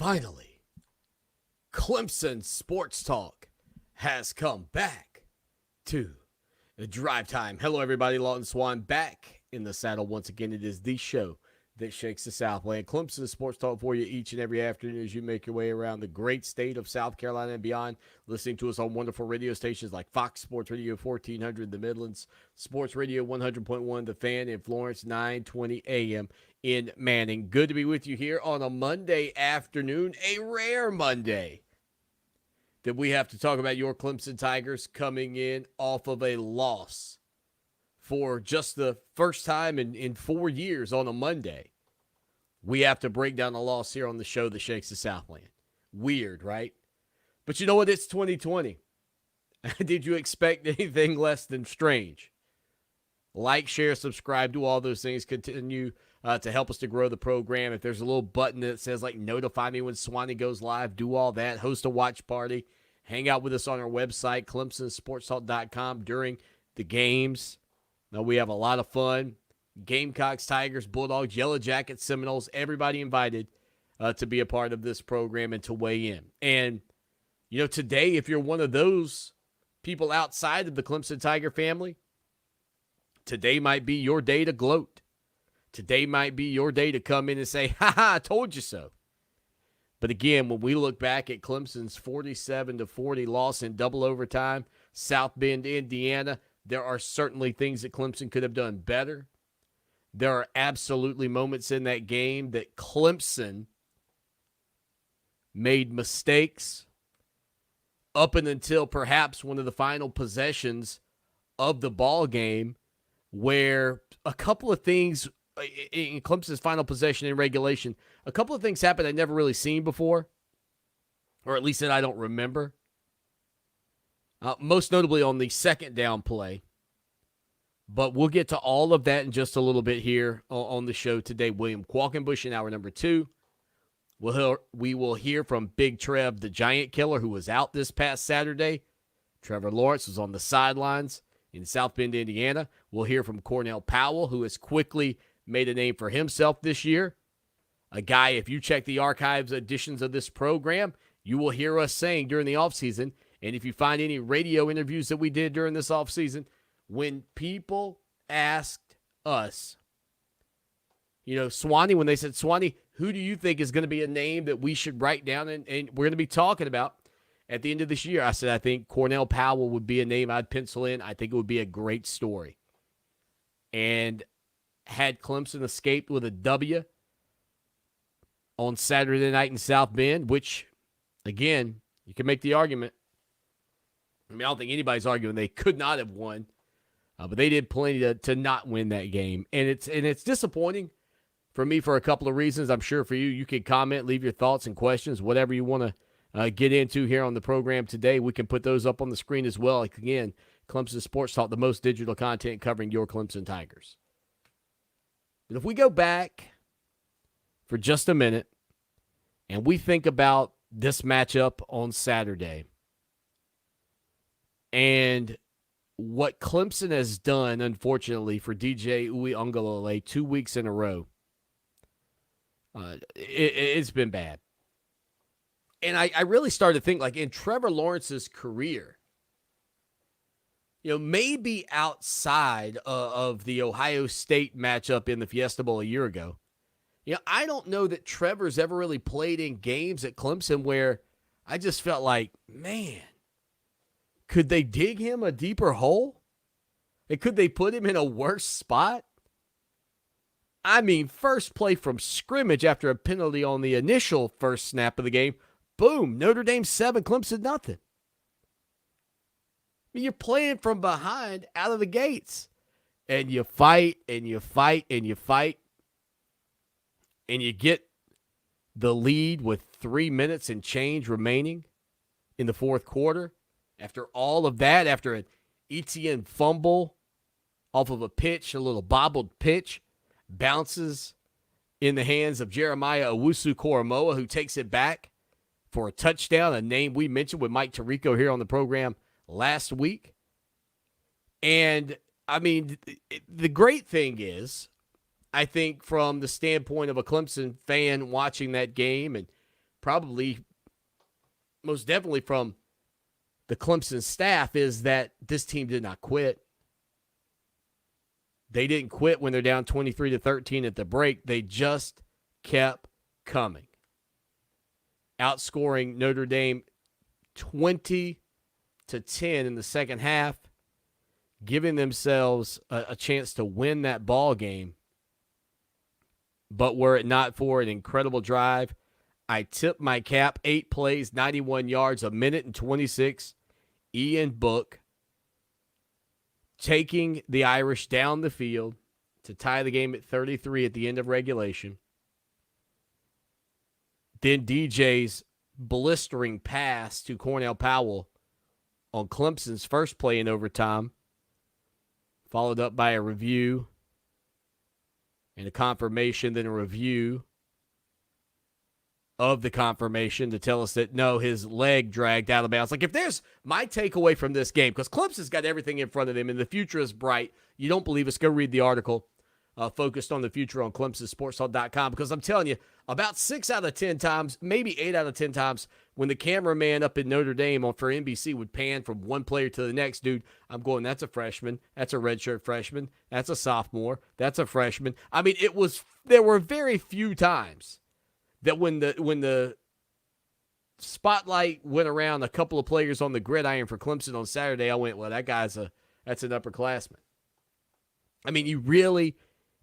Finally, Clemson Sports Talk has come back to the drive time. Hello, everybody. Lawton Swan back in the saddle once again. It is the show that shakes the Southland. Clemson Sports Talk for you each and every afternoon as you make your way around the great state of South Carolina and beyond, listening to us on wonderful radio stations like Fox Sports Radio 1400 the Midlands, Sports Radio 100.1 The Fan in Florence, 920 a.m. in Manning. Good to be with you here on a Monday afternoon, a rare Monday that we have to talk about your Clemson Tigers coming in off of a loss for just the first time in 4 years on a Monday. We have to break down a loss here on the show that shakes the Southland. Weird, right? But you know what? It's 2020. Did you expect anything less than strange? Like, share, subscribe, do all those things. Continue to help us to grow the program. If there's a little button that says, like, notify me when Swanee goes live, do all that. Host a watch party. Hang out with us on our website, clemsonsportstalk.com, during the games. Now, we have a lot of fun. Gamecocks, Tigers, Bulldogs, Yellow Jackets, Seminoles, everybody invited to be a part of this program and to weigh in. And, you know, today, if you're one of those people outside of the Clemson Tiger family, today might be your day to gloat. Today might be your day to come in and say, ha, I told you so. But again, when we look back at Clemson's 47-40 loss in double overtime, South Bend, Indiana, there are certainly things that Clemson could have done better. There are absolutely moments in that game that Clemson made mistakes up and until perhaps one of the final possessions of the ball game, where a couple of things in Clemson's final possession in regulation, a couple of things happened I'd never really seen before, or at least that I don't remember. Most notably on the second down play. But we'll get to all of that in just a little bit here on the show today. William Qualkenbush in hour number 2. We will hear from Big Trev, the Giant Killer, who was out this past Saturday. Trevor Lawrence was on the sidelines in South Bend, Indiana. We'll hear from Cornell Powell, who has quickly made a name for himself this year. A guy, if you check the archives editions of this program, you will hear us saying during the offseason, and if you find any radio interviews that we did during this offseason, when people asked us, you know, Swanee, when they said, Swanee, who do you think is going to be a name that we should write down and we're going to be talking about at the end of this year? I said, I think Cornell Powell would be a name I'd pencil in. I think it would be a great story. And had Clemson escaped with a W on Saturday night in South Bend, which, again, you can make the argument. I mean, I don't think anybody's arguing they could not have won. But they did plenty to not win that game. And it's disappointing for me for a couple of reasons. I'm sure for you, you can comment, leave your thoughts and questions, whatever you want to get into here on the program today. We can put those up on the screen as well. Like, again, Clemson Sports Talk, the most digital content covering your Clemson Tigers. But if we go back for just a minute and we think about this matchup on Saturday and what Clemson has done, unfortunately, for DJ Uiagalelei 2 weeks in a row, it's been bad. And I really started to think, like, in Trevor Lawrence's career, you know, maybe outside of the Ohio State matchup in the Fiesta Bowl a year ago, you know, I don't know that Trevor's ever really played in games at Clemson where I just felt like, man, could they dig him a deeper hole? And could they put him in a worse spot? I mean, first play from scrimmage after a penalty on the initial first snap of the game, boom, Notre Dame 7, Clemson nothing. I mean, you're playing from behind out of the gates. And you fight, and you fight, and you fight. And you get the lead with 3 minutes and change remaining in the fourth quarter. After all of that, after an Etienne fumble off of a pitch, a little bobbled pitch, bounces in the hands of Jeremiah Owusu-Koramoah, who takes it back for a touchdown, a name we mentioned with Mike Tirico here on the program last week. And, I mean, the great thing is, I think from the standpoint of a Clemson fan watching that game and probably most definitely from the Clemson staff, is that this team did not quit. They didn't quit when they're down 23-13 at the break. They just kept coming. Outscoring Notre Dame 20-10 in the second half, giving themselves a chance to win that ball game. But were it not for an incredible drive, I tip my cap. 8 plays, 91 yards, 1:26. Ian Book taking the Irish down the field to tie the game at 33 at the end of regulation. Then DJ's blistering pass to Cornell Powell on Clemson's first play in overtime, followed up by a review and a confirmation, then a review of the confirmation to tell us that, no, his leg dragged out of bounds. Like, if there's my takeaway from this game, because Clemson's got everything in front of them and the future is bright. You don't believe us, go read the article focused on the future on ClemsonSportsHall.com, because I'm telling you, about 6 out of 10 times, maybe 8 out of 10 times, when the cameraman up in Notre Dame for NBC would pan from one player to the next, dude, I'm going, that's a freshman, that's a redshirt freshman, that's a sophomore, that's a freshman. I mean, there were very few times that when the spotlight went around a couple of players on the gridiron for Clemson on Saturday, I went, well, that's an upperclassman. I mean, you really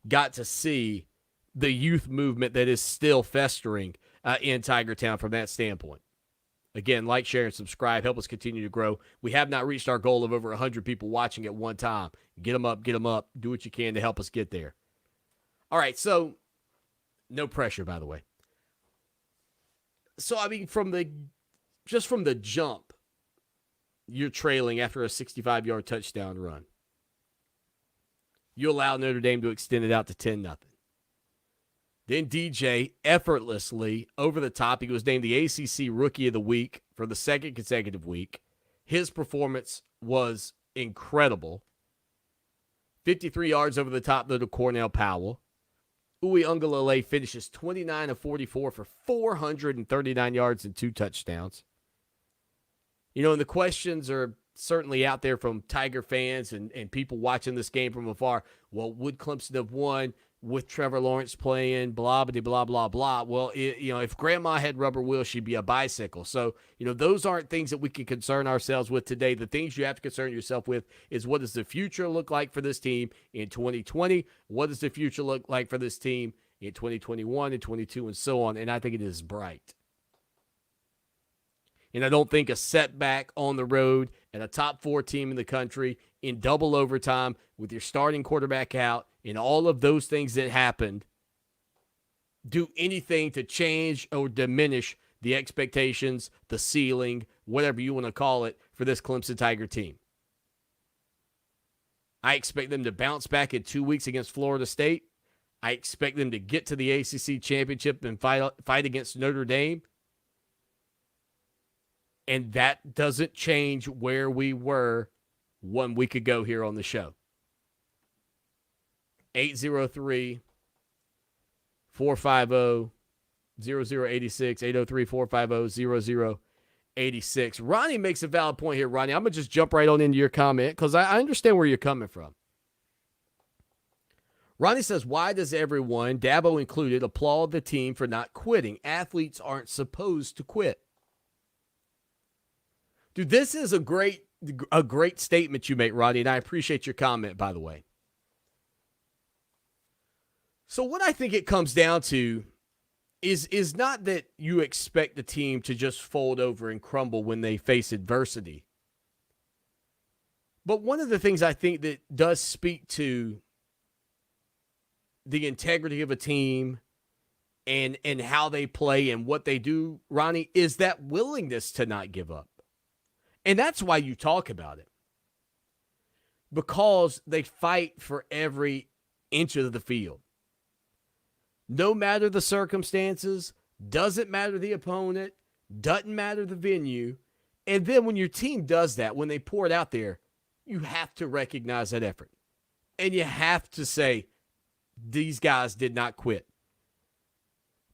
got to see the youth movement that is still festering in Tiger Town from that standpoint. Again, like, share, and subscribe. Help us continue to grow. We have not reached our goal of over 100 people watching at one time. Get them up. Do what you can to help us get there. All right, so no pressure, by the way. So, I mean, from the jump, you're trailing after a 65-yard touchdown run. You allow Notre Dame to extend it out to 10-0. Then DJ effortlessly over the top. He was named the ACC Rookie of the Week for the second consecutive week. His performance was incredible. 53 yards over the top to Cornell Powell. Uiagalelei finishes 29 of 44 for 439 yards and 2 touchdowns. You know, and the questions are certainly out there from Tiger fans and people watching this game from afar. Well, would Clemson have won with Trevor Lawrence playing, blah, blah, blah, blah, blah? Well, if Grandma had rubber wheels, she'd be a bicycle. So, those aren't things that we can concern ourselves with today. The things you have to concern yourself with is, what does the future look like for this team in 2020? What does the future look like for this team in 2021 and 22 and so on? And I think it is bright. And I don't think a setback on the road and a top 4 team in the country in double overtime with your starting quarterback out and all of those things that happened do anything to change or diminish the expectations, the ceiling, whatever you want to call it, for this Clemson Tiger team. I expect them to bounce back in 2 weeks against Florida State. I expect them to get to the ACC championship and fight against Notre Dame. And that doesn't change where we were 1 week ago here on the show. 803-450-0086, 803-450-0086. Ronnie makes a valid point here, Ronnie. I'm going to just jump right on into your comment because I understand where you're coming from. Ronnie says, why does everyone, Dabo included, applaud the team for not quitting? Athletes aren't supposed to quit. Dude, this is a great statement you make, Ronnie, and I appreciate your comment, by the way. So what I think it comes down to is not that you expect the team to just fold over and crumble when they face adversity. But one of the things I think that does speak to the integrity of a team and how they play and what they do, Ronnie, is that willingness to not give up. And that's why you talk about it. Because they fight for every inch of the field. No matter the circumstances, doesn't matter the opponent, doesn't matter the venue. And then when your team does that, when they pour it out there, you have to recognize that effort. And you have to say, these guys did not quit.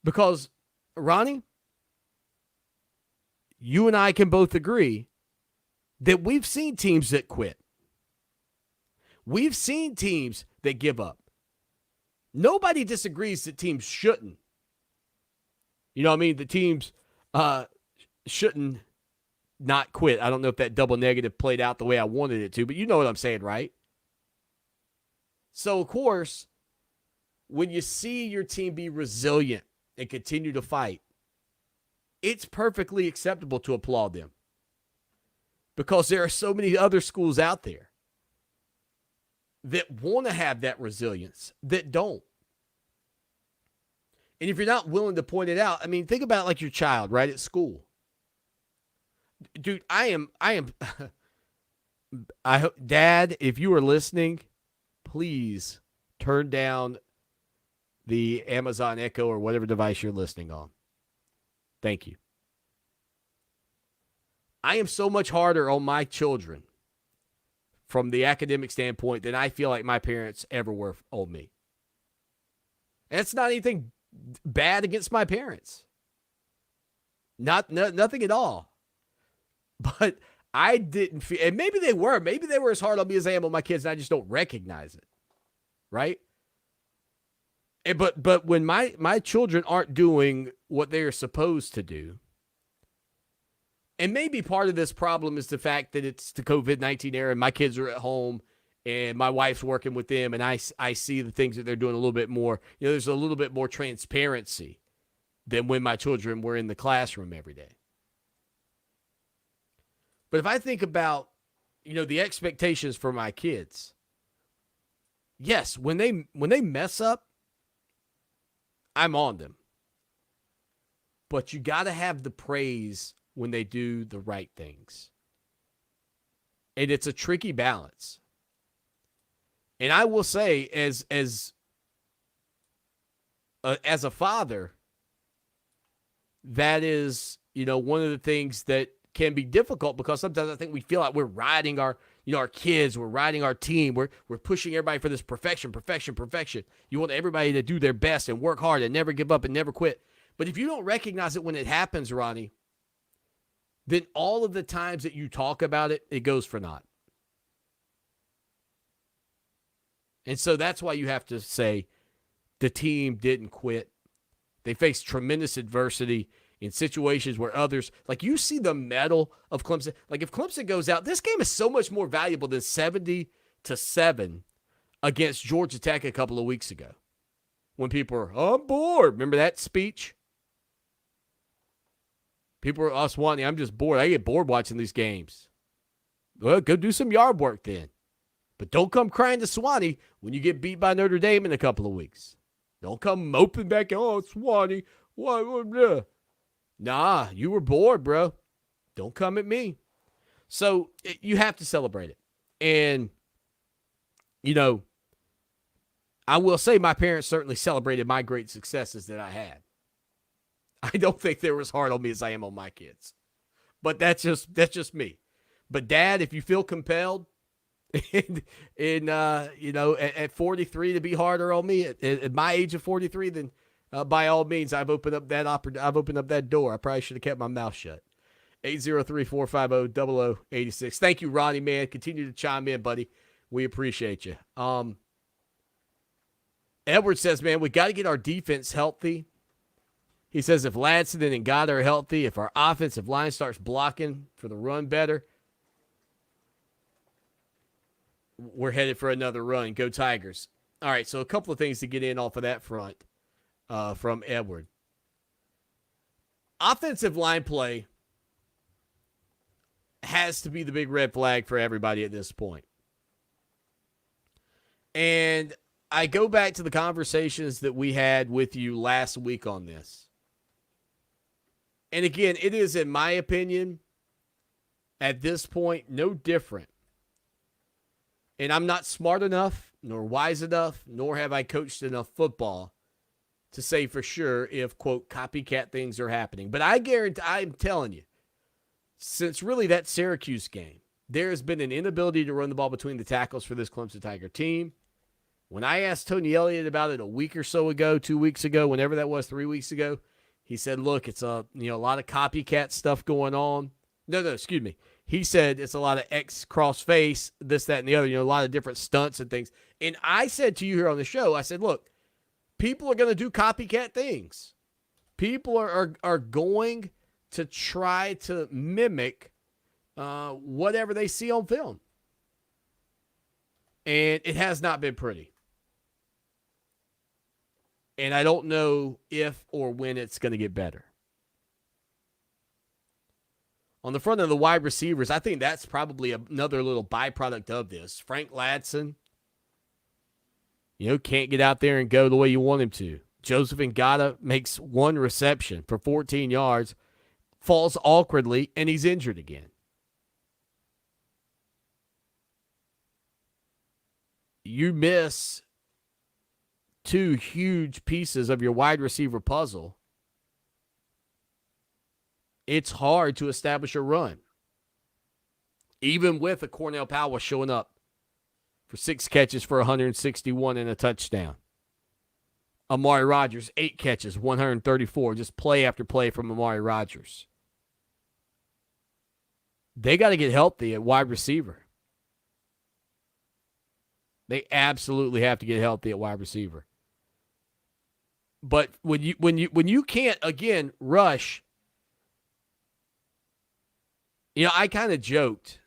Because, Ronnie, you and I can both agree that we've seen teams that quit. We've seen teams that give up. Nobody disagrees that teams shouldn't. You know what I mean? The teams shouldn't not quit. I don't know if that double negative played out the way I wanted it to, but you know what I'm saying, right? So, of course, when you see your team be resilient and continue to fight, it's perfectly acceptable to applaud them because there are so many other schools out there that want to have that resilience that don't. And if you're not willing to point it out, I mean, think about it like your child, right, at school. Dude, I hope, Dad, if you are listening, please turn down the Amazon Echo or whatever device you're listening on. Thank you. I am so much harder on my children from the academic standpoint than I feel like my parents ever were on me. And it's not anything bad against my parents. Nothing at all. But I didn't feel, and maybe they were as hard on me as I am on my kids, and I just don't recognize it. Right? But when my children aren't doing what they are supposed to do, and maybe part of this problem is the fact that it's the COVID-19 era and my kids are at home and my wife's working with them and I see the things that they're doing a little bit more. You know, there's a little bit more transparency than when my children were in the classroom every day. But if I think about, you know, the expectations for my kids, yes, when they mess up, I'm on them. But you got to have the praise when they do the right things. And it's a tricky balance. And I will say, as a father, that is, you know, one of the things that can be difficult because sometimes I think we feel like we're riding our kids, we're riding our team, we're pushing everybody for this perfection. You want everybody to do their best and work hard and never give up and never quit. But if you don't recognize it when it happens, Ronnie, then all of the times that you talk about it, it goes for naught. And so that's why you have to say the team didn't quit. They faced tremendous adversity in situations where others, like you see the mettle of Clemson. Like if Clemson goes out, this game is so much more valuable than 70-7 against Georgia Tech a couple of weeks ago. When people are, I'm bored. Remember that speech? People are, Swanee, I'm just bored. I get bored watching these games. Well, go do some yard work then. But don't come crying to Swanee when you get beat by Notre Dame in a couple of weeks. Don't come moping back, oh, Swanee, what? Nah, you were bored, bro. Don't come at me. So you have to celebrate it. And, you know, I will say my parents certainly celebrated my great successes that I had. I don't think they're as hard on me as I am on my kids. But that's just me. But, Dad, if you feel compelled at 43 to be harder on me at my age of 43, then by all means, I've opened up that door. I probably should have kept my mouth shut. 803-450-0086. Thank you, Ronnie, man. Continue to chime in, buddy. We appreciate you. Edward says, man, we got to get our defense healthy. He says if Ladson and Ngata are healthy, if our offensive line starts blocking for the run better, we're headed for another run. Go Tigers. All right, so a couple of things to get in off of that front from Edward. Offensive line play has to be the big red flag for everybody at this point. And I go back to the conversations that we had with you last week on this. And again, it is, in my opinion, at this point, no different. And I'm not smart enough, nor wise enough, nor have I coached enough football to say for sure if, quote, copycat things are happening. But I guarantee, I'm telling you, since really that Syracuse game, there has been an inability to run the ball between the tackles for this Clemson Tiger team. When I asked Tony Elliott about it a week or so ago, 2 weeks ago, whenever that was, 3 weeks ago, He said, look, it's a lot of copycat stuff going on. No, excuse me. He said it's a lot of X cross face, this, that, and the other, a lot of different stunts and things. And I said to you here on the show, I said, look, people are going to do copycat things. People are going to try to mimic whatever they see on film. And it has not been pretty. And I don't know if or when it's going to get better. On the front of the wide receivers, I think that's probably another little byproduct of this. Frank Ladson, can't get out there and go the way you want him to. Joseph Ngata makes one reception for 14 yards, falls awkwardly, and he's injured again. You miss two huge pieces of your wide receiver puzzle. It's hard to establish a run. Even with a Cornell Powell showing up for 6 catches for 161 and a touchdown. Amari Rodgers, 8 catches, 134. Just play after play from Amari Rodgers. They got to get healthy at wide receiver. They absolutely have to get healthy at wide receiver. But when you can't, again, rush, I kind of joked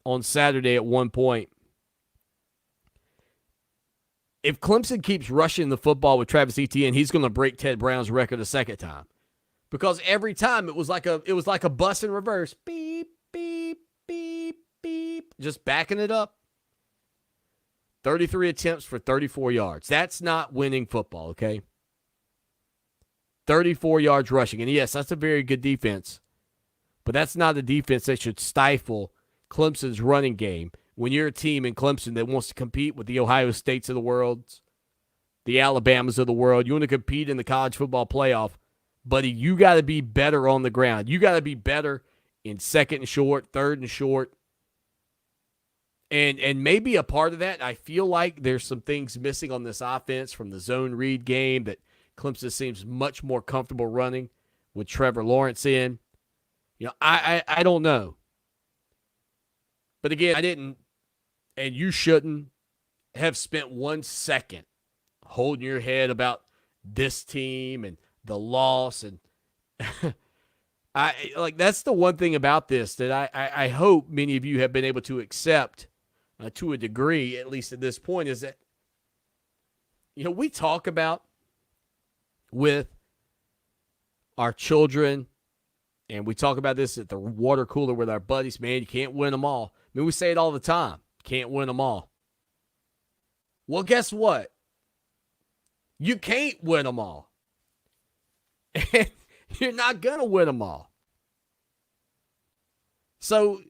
on Saturday at one point, if Clemson keeps rushing the football with Travis Etienne, he's going to break Ted Brown's record a second time. Because every time it was like a bus in reverse. Beep, beep, beep, beep. Just backing it up. 33 attempts for 34 yards. That's not winning football, okay? 34 yards rushing. And yes, that's a very good defense. But that's not a defense that should stifle Clemson's running game. When you're a team in Clemson that wants to compete with the Ohio States of the world, the Alabamas of the world, you want to compete in the college football playoff, buddy, you got to be better on the ground. You got to be better in second and short, third and short. And maybe a part of that, I feel like there's some things missing on this offense from the zone read game that Clemson seems much more comfortable running with Trevor Lawrence in. I don't know. But again, I didn't, and you shouldn't, have spent 1 second holding your head about this team and the loss. And that's the one thing about this that I hope many of you have been able to accept to a degree, at least at this point, is that, we talk about with our children, and we talk about this at the water cooler with our buddies, man, you can't win them all. I mean, we say it all the time. Can't win them all. Well, guess what? You can't win them all. And you're not going to win them all. So,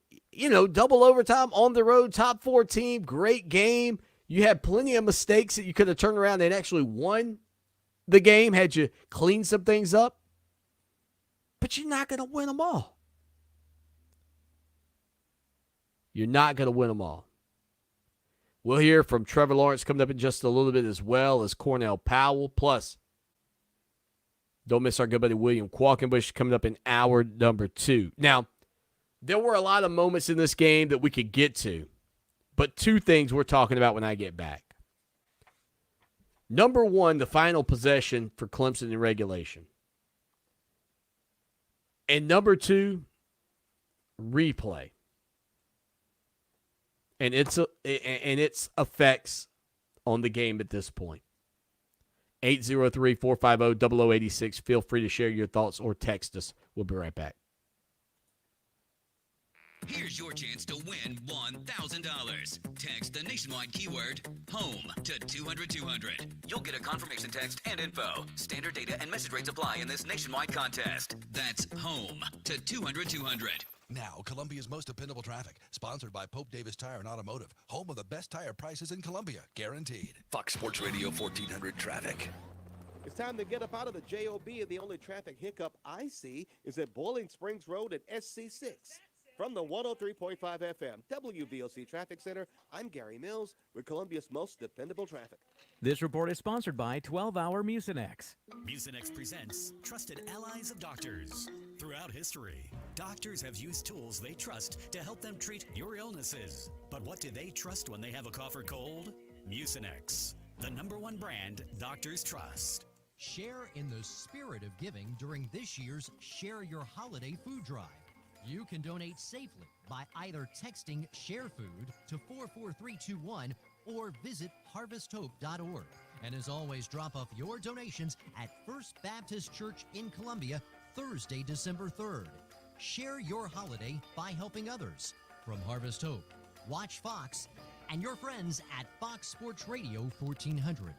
double overtime, on the road, top 4 team, great game. You had plenty of mistakes that you could have turned around and actually won the game had you cleaned some things up. But you're not going to win them all. You're not going to win them all. We'll hear from Trevor Lawrence coming up in just a little bit, as well as Cornell Powell. Plus, don't miss our good buddy William Qualkenbush coming up in hour number 2. Now, there were a lot of moments in this game that we could get to, but 2 things we're talking about when I get back. Number 1, the final possession for Clemson in regulation. And number 2, replay. And its effects on the game at this point. 803-450-0086. Feel free to share your thoughts or text us. We'll be right back. Here's your chance to win $1,000. Text the nationwide keyword HOME to 200-200. You'll get a confirmation text and info. Standard data and message rates apply in this nationwide contest. That's HOME to 200-200. Now, Columbia's most dependable traffic, sponsored by Pope Davis Tire and Automotive, home of the best tire prices in Columbia, guaranteed. Fox Sports Radio 1400 traffic. It's time to get up out of the JOB, and the only traffic hiccup I see is at Boiling Springs Road at SC6. From the 103.5 FM WVOC Traffic Center, I'm Gary Mills with Columbia's most dependable traffic. This report is sponsored by 12-Hour Mucinex. Mucinex presents Trusted Allies of Doctors. Throughout history, doctors have used tools they trust to help them treat your illnesses. But what do they trust when they have a cough or cold? Mucinex, the #1 brand doctors trust. Share in the spirit of giving during this year's Share Your Holiday Food Drive. You can donate safely by either texting Share Food to 44321 or visit harvesthope.org. And as always, drop off your donations at First Baptist Church in Columbia, Thursday, December 3rd. Share your holiday by helping others. From Harvest Hope, watch Fox, and your friends at Fox Sports Radio 1400.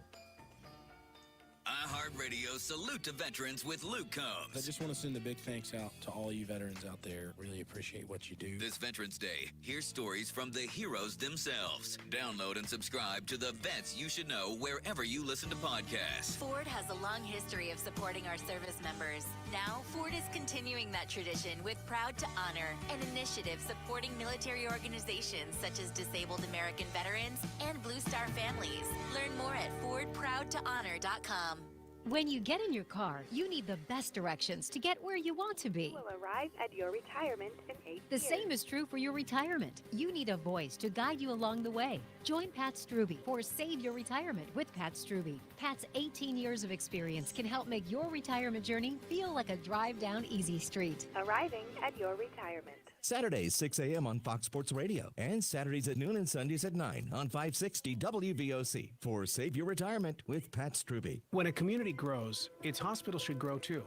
iHeartRadio salute to veterans with Luke Combs. I just want to send a big thanks out to all you veterans out there. Really appreciate what you do. This Veterans Day, hear stories from the heroes themselves. Download and subscribe to the Vets You Should Know wherever you listen to podcasts. Ford has a long history of supporting our service members. Now, Ford is continuing that tradition with Proud to Honor, an initiative supporting military organizations such as Disabled American Veterans and Blue Star families. Learn more at FordProudToHonor.com. When you get in your car, you need the best directions to get where you want to be. Will arrive at your retirement in 8 The years. same is true for your retirement. You need a voice to guide you along the way. Join Pat Struby for Save Your Retirement with Pat Struby. Pat's 18 years of experience can help make your retirement journey feel like a drive down easy street. Arriving at your retirement. Saturdays, 6 a.m. on Fox Sports Radio, and Saturdays at noon and Sundays at 9 on 560 WVOC for Save Your Retirement with Pat Struby. When a community grows, its hospital should grow too.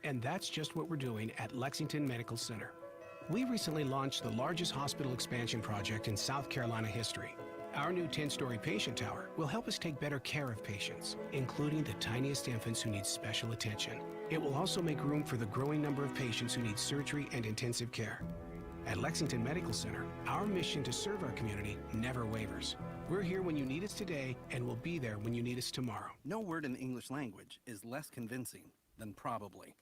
And that's just what we're doing at Lexington Medical Center. We recently launched the largest hospital expansion project in South Carolina history. Our new 10-story patient tower will help us take better care of patients, including the tiniest infants who need special attention. It will also make room for the growing number of patients who need surgery and intensive care. At Lexington Medical Center, our mission to serve our community never wavers. We're here when you need us today, and we'll be there when you need us tomorrow. No word in the English language is less convincing than probably.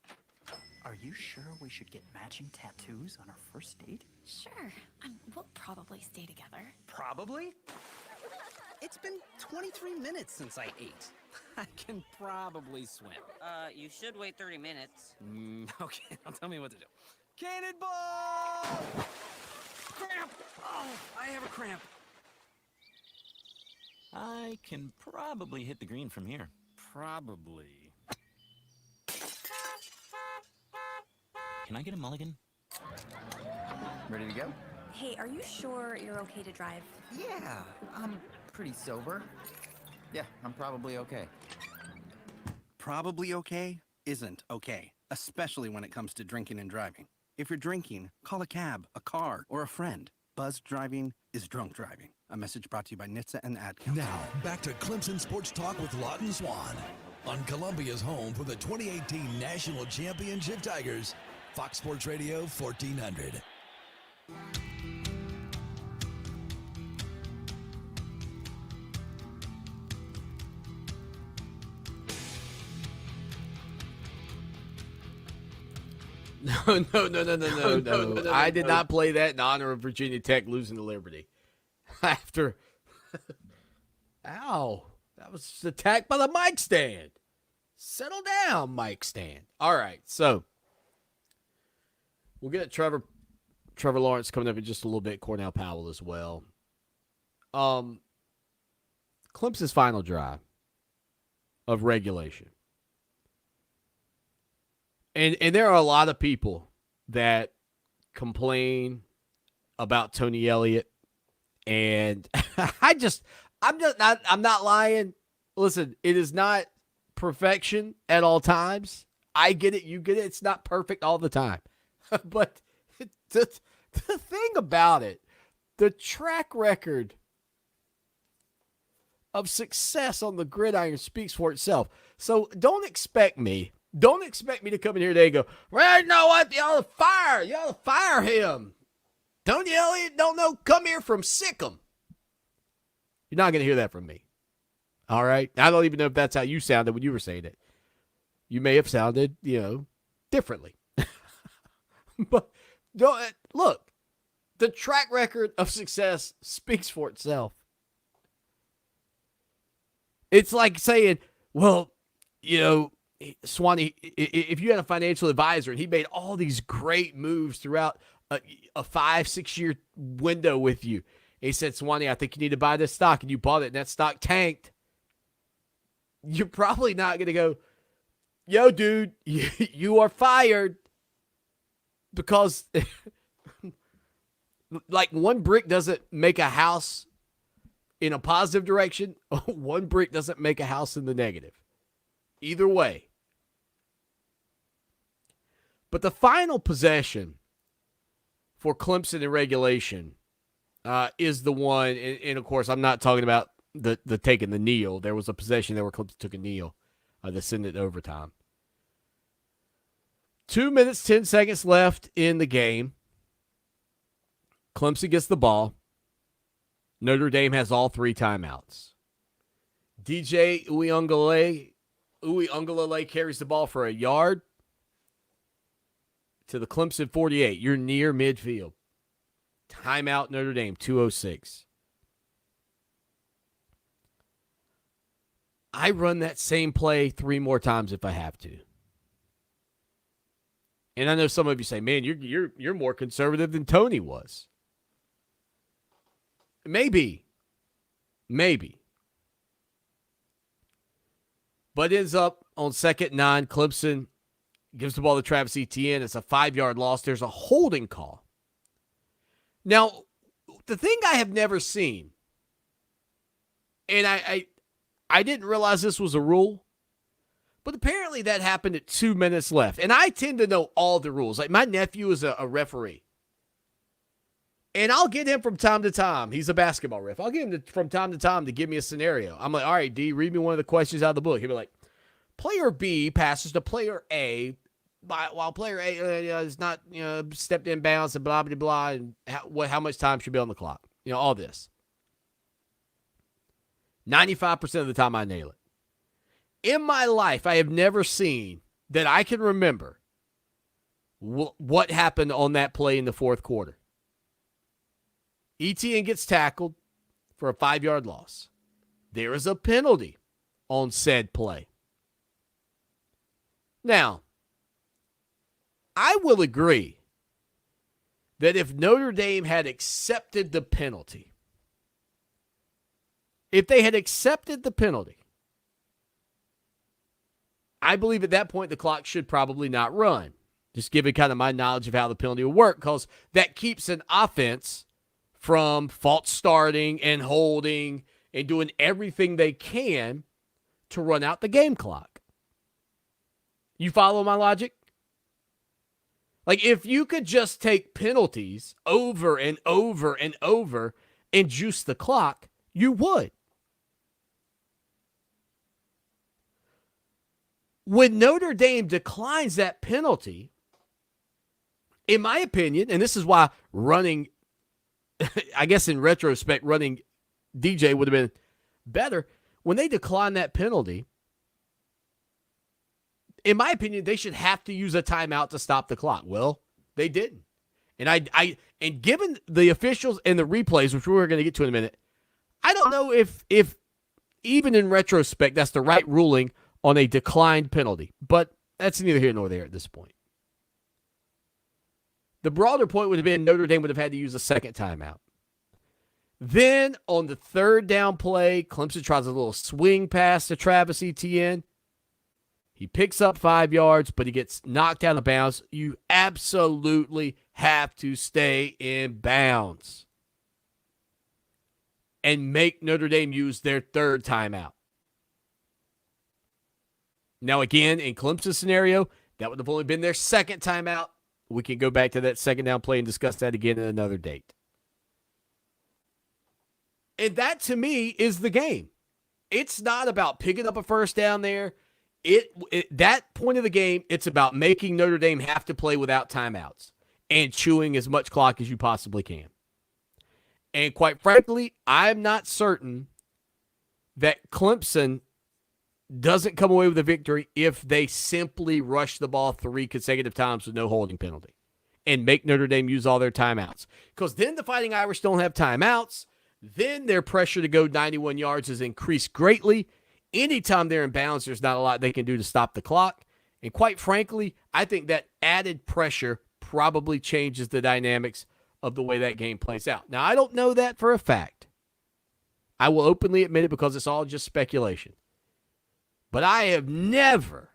Are you sure we should get matching tattoos on our first date? Sure. We'll probably stay together. Probably? It's been 23 minutes since I ate. I can probably swim. You should wait 30 minutes. Okay, now tell me what to do. Cannonball! Cramp! Oh, I have a cramp. I can probably hit the green from here. Probably. Can I get a mulligan? Ready to go? Hey, are you sure you're okay to drive? Yeah, I'm pretty sober. Yeah, I'm probably okay. Probably okay isn't okay, especially when it comes to drinking and driving. If you're drinking, call a cab, a car, or a friend. Buzzed driving is drunk driving. A message brought to you by NHTSA and the Ad Council. Now, back to Clemson Sports Talk with Lawton Swan on Columbia's home for the 2018 National Championship Tigers, Fox Sports Radio 1400. No. I did not play that in honor of Virginia Tech losing to Liberty. After, ow, that was attacked by the mic stand. Settle down, mic stand. All right, so we'll get Trevor Lawrence coming up in just a little bit. Cornell Powell as well. Clemson's final drive of regulation. And there are a lot of people that complain about Tony Elliott, and I'm not lying. Listen, it is not perfection at all times. I get it, you get it. It's not perfect all the time, but the thing about it, the track record of success on the gridiron speaks for itself. So don't expect me to come in here today and go, well, you know what? You ought to fire him. Tony Elliott don't know, come here from Sikkim. You're not going to hear that from me. All right? I don't even know if that's how you sounded when you were saying it. You may have sounded, differently. But look, The track record of success speaks for itself. It's like saying, well, you know, Swanee, if you had a financial advisor and he made all these great moves throughout a 5-6 year window with you, and he said, Swanee, I think you need to buy this stock, and you bought it and that stock tanked, you're probably not going to go, yo, dude, you are fired, because like one brick doesn't make a house in a positive direction. One brick doesn't make a house in the negative. Either way. But the final possession for Clemson in regulation is the one, and of course, I'm not talking about the taking the kneel. There was a possession there where Clemson took a kneel that sent it to overtime. 2 minutes, 10 seconds left in the game. Clemson gets the ball. Notre Dame has all 3 timeouts. DJ Uiagalelei carries the ball for a yard to the Clemson 48. You're near midfield. Timeout Notre Dame, 2:06. I run that same play 3 more times if I have to. And I know some of you say, man, you're more conservative than Tony was. Maybe. But ends up on 2nd and 9. Clemson gives the ball to Travis Etienne. It's a 5-yard loss. There's a holding call. Now, the thing I have never seen, and I didn't realize this was a rule, but apparently that happened at 2 minutes left. And I tend to know all the rules. Like, my nephew is a referee. And I'll get him from time to time. He's a basketball ref. I'll get him from time to time to give me a scenario. I'm like, all right, D, read me one of the questions out of the book. He'll be like, player B passes to player A while player A is not stepped in bounds and blah, blah, blah, and how much time should be on the clock. All this. 95% of the time I nail it. In my life, I have never seen that I can remember what happened on that play in the 4th quarter. Etienne gets tackled for a 5-yard loss. There is a penalty on said play. Now, I will agree that if Notre Dame had accepted the penalty, I believe at that point the clock should probably not run. Just given kind of my knowledge of how the penalty will work, because that keeps an offense from false starting and holding and doing everything they can to run out the game clock. You follow my logic? Like, if you could just take penalties over and over and over and juice the clock, you would. When Notre Dame declines that penalty, in my opinion, and this is why running, I guess in retrospect, running DJ would have been better. When they decline that penalty, in my opinion, they should have to use a timeout to stop the clock. Well, they didn't. And given the officials and the replays, which we're going to get to in a minute, I don't know if even in retrospect that's the right ruling on a declined penalty. But that's neither here nor there at this point. The broader point would have been Notre Dame would have had to use a second timeout. Then on the 3rd down play, Clemson tries a little swing pass to Travis Etienne. He picks up 5 yards, but he gets knocked out of bounds. You absolutely have to stay in bounds and make Notre Dame use their 3rd timeout. Now, again, in Clemson's scenario, that would have only been their 2nd timeout. We can go back to that 2nd down play and discuss that again at another date. And that, to me, is the game. It's not about picking up a first down there. That point of the game, it's about making Notre Dame have to play without timeouts and chewing as much clock as you possibly can. And quite frankly, I'm not certain that Clemson doesn't come away with a victory if they simply rush the ball 3 consecutive times with no holding penalty. and make Notre Dame use all their timeouts. Because then the Fighting Irish don't have timeouts. Then their pressure to go 91 yards is increased greatly. Anytime they're in bounds, there's not a lot they can do to stop the clock. And quite frankly, I think that added pressure probably changes the dynamics of the way that game plays out. Now, I don't know that for a fact. I will openly admit it because it's all just speculation. But I have never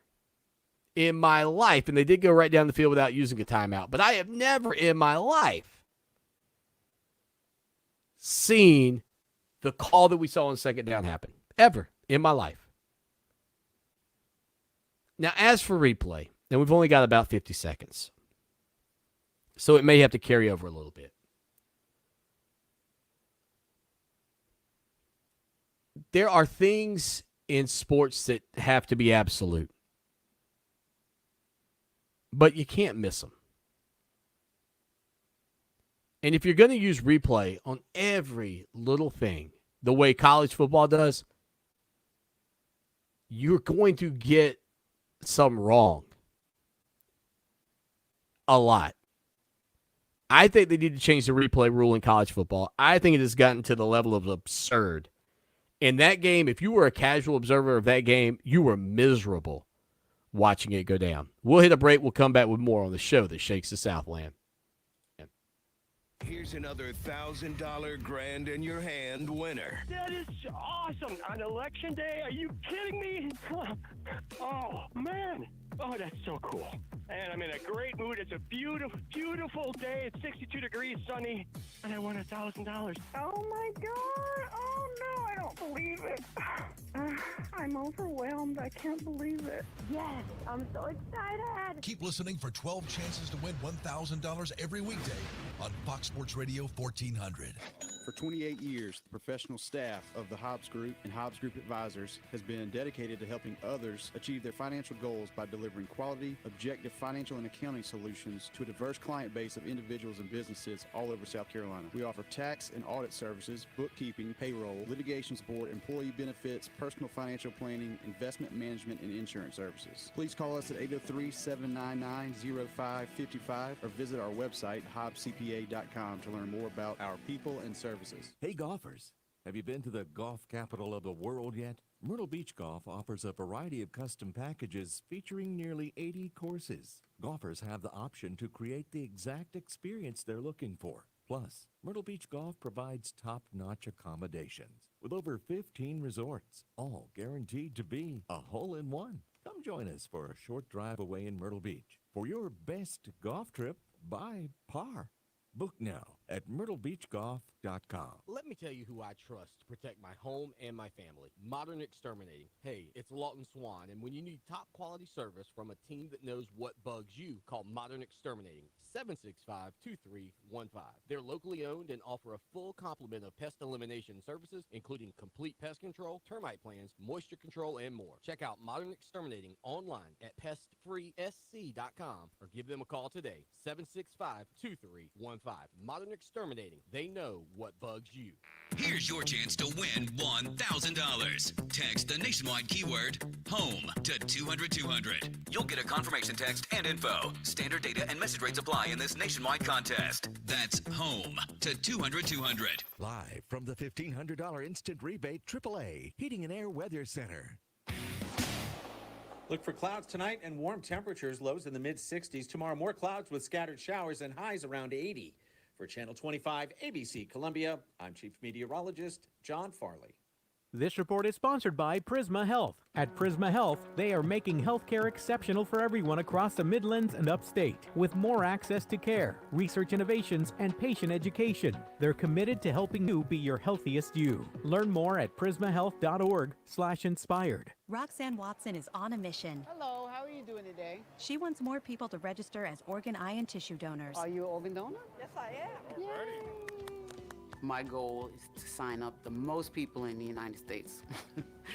in my life, and they did go right down the field without using a timeout, but I have never in my life seen the call that we saw on second down happen. Ever in my life. Now, as for replay, and we've only got about 50 seconds, so it may have to carry over a little bit. There are things in sports that have to be absolute, but you can't miss them. And if you're going to use replay on every little thing, the way college football does, you're going to get some wrong. A lot. I think they need to change the replay rule in college football. I think it has gotten to the level of absurd. In that game, if you were a casual observer of that game, you were miserable watching it go down. We'll hit a break. We'll come back with more on the show that shakes the Southland. Here's another $1,000 grand in your hand winner. That is awesome. On election day, are you kidding me? Oh, man. Oh, that's so cool. And I'm in a great mood. It's a beautiful, beautiful day. It's 62 degrees, sunny, and I won $1,000. Oh my God! Oh no, I don't believe it. I'm overwhelmed. I can't believe it. Yes, I'm so excited. Keep listening for 12 chances to win $1,000 every weekday on Fox Sports Radio 1400. For 28 years, the professional staff of the Hobbs Group and Hobbs Group Advisors has been dedicated to helping others achieve their financial goals by delivering quality, objective financial and accounting solutions to a diverse client base of individuals and businesses all over South Carolina. We offer tax and audit services, bookkeeping, payroll, litigation support, employee benefits, personal financial planning, investment management, and insurance services. Please call us at 803-799-0555 or visit our website, hobbscpa.com, to learn more about our people and services. Hey golfers, have you been to the golf capital of the world yet? Myrtle Beach Golf offers a variety of custom packages featuring nearly 80 courses. Golfers have the option to create the exact experience they're looking for. Plus, Myrtle Beach Golf provides top-notch accommodations with over 15 resorts, all guaranteed to be a hole-in-one. Come join us for a short drive away in Myrtle Beach for your best golf trip by par. Book now at myrtlebeachgolf.com. Let me tell you who I trust to protect my home and my family. Modern Exterminating. Hey, it's Lawton Swan, and when you need top quality service from a team that knows what bugs you, call Modern Exterminating. 765-2315. They're locally owned and offer a full complement of pest elimination services, including complete pest control, termite plans, moisture control, and more. Check out Modern Exterminating online at pestfreesc.com or give them a call today, 765-2315. Modern Exterminating. They know what bugs you. Here's your chance to win $1,000. Text the nationwide keyword HOME to 200-200. You'll get a confirmation text and info. Standard data and message rates apply in this nationwide contest. That's HOME to 200-200. Live from the $1,500 Instant Rebate AAA Heating and Air Weather Center. Look for clouds tonight and warm temperatures, lows in the mid-60s. Tomorrow, more clouds with scattered showers and highs around 80. For Channel 25 ABC Columbia, I'm Chief Meteorologist John Farley. This report is sponsored by Prisma Health. At Prisma Health, they are making healthcare exceptional for everyone across the Midlands and upstate, with more access to care, research innovations, and patient education. They're committed to helping you be your healthiest you. Learn more at prismahealth.org/inspired. Roxanne Watson is on a mission. Hello, how are you doing today? She wants more people to register as organ, eye, and tissue donors. Are you an organ donor? Yes, I am. My goal is to sign up the most people in the United States.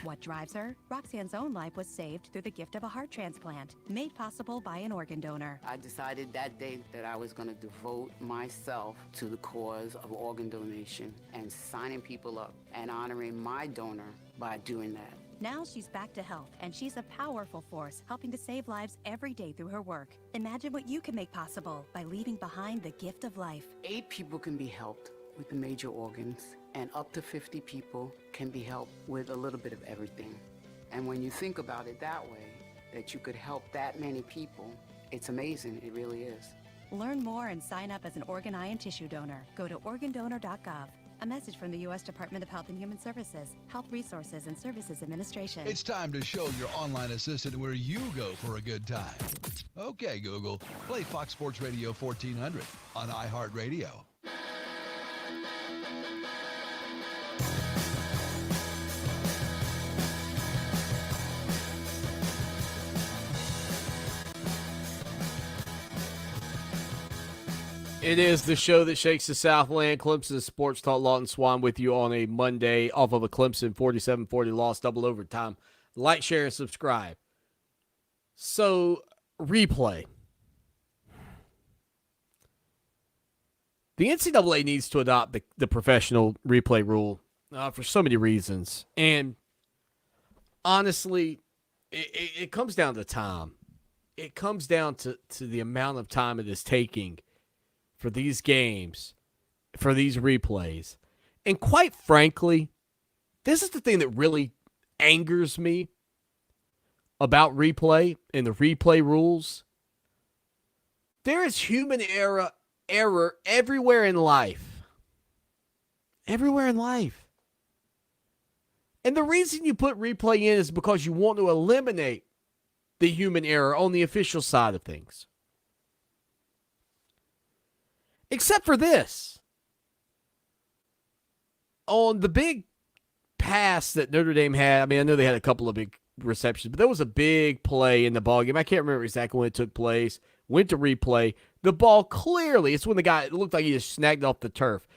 What drives her? Roxanne's own life was saved through the gift of a heart transplant, made possible by an organ donor. I decided that day that I was going to devote myself to the cause of organ donation and signing people up and honoring my donor by doing that. Now she's back to health, and she's a powerful force helping to save lives every day through her work. Imagine what you can make possible by leaving behind the gift of life. 8 people can be helped with the major organs, and up to 50 people can be helped with a little bit of everything. And when you think about it that way, that you could help that many people, it's amazing. It really is. Learn more and sign up as an organ, eye, and tissue donor. Go to organdonor.gov. A message from the U.S. Department of Health and Human Services, Health Resources and Services Administration. It's time to show your online assistant where you go for a good time. Okay, Google, play Fox Sports Radio 1400 on iHeartRadio. It is the show that shakes the Southland. Clemson Sports Talk. Lawton Swan with you on a Monday off of a Clemson 47-40 loss, double overtime. Like, share, and subscribe. So, replay. The NCAA needs to adopt the professional replay rule for so many reasons. And honestly, it comes down to time. It comes down to the amount of time it is taking for these games, for these replays. And quite frankly, this is the thing that really angers me about replay and the replay rules. There is human error everywhere in life. Everywhere in life. And the reason you put replay in is because you want to eliminate the human error on the official side of things. Except for this. On the big pass that Notre Dame had, I mean, I know they had a couple of big receptions, but there was a big play in the ballgame. I can't remember exactly when it took place. Went to replay. The ball clearly, it's when the guy, it looked like he just snagged off the turf.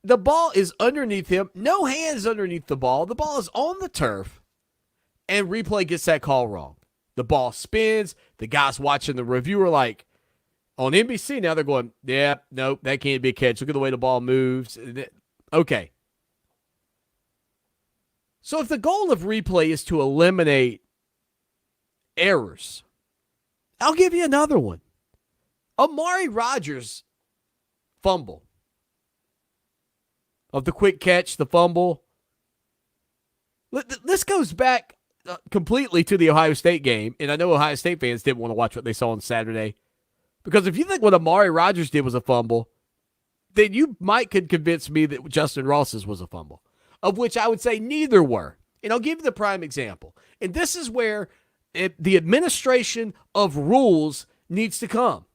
The ball is underneath him. No hands underneath the ball. The ball is on the turf. And replay gets that call wrong. The ball spins. The guys watching the review are like, on NBC now they're going, yeah, nope, that can't be a catch. Look at the way the ball moves. Okay. So if the goal of replay is to eliminate errors, I'll give you another one. Amari Rodgers' fumble. Of the quick catch, the fumble. This goes back completely to the Ohio State game, and I know Ohio State fans didn't want to watch what they saw on Saturday. Because if you think what Amari Rodgers did was a fumble, then you could convince me that Justin Ross's was a fumble, of which I would say neither were. And I'll give you the prime example. And this is where the administration of rules needs to come.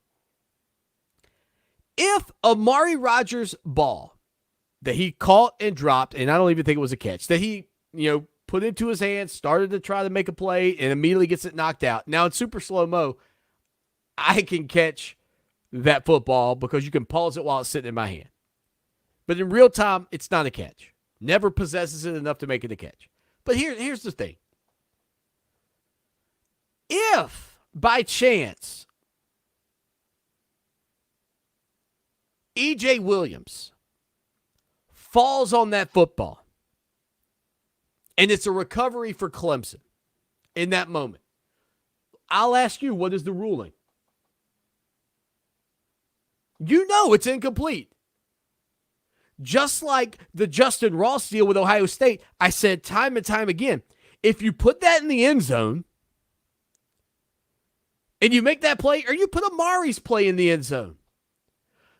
If Amari Rodgers' ball that he caught and dropped, and I don't even think it was a catch, that he, put into his hands, started to try to make a play, and immediately gets it knocked out. Now, in super slow-mo, I can catch that football because you can pause it while it's sitting in my hand. But in real time, it's not a catch. Never possesses it enough to make it a catch. But here's the thing. If, by chance, E.J. Williams falls on that football and it's a recovery for Clemson in that moment, I'll ask you, what is the ruling? You know it's incomplete. Just like the Justin Ross deal with Ohio State, I said time and time again, if you put that in the end zone and you make that play, or you put Amari's play in the end zone,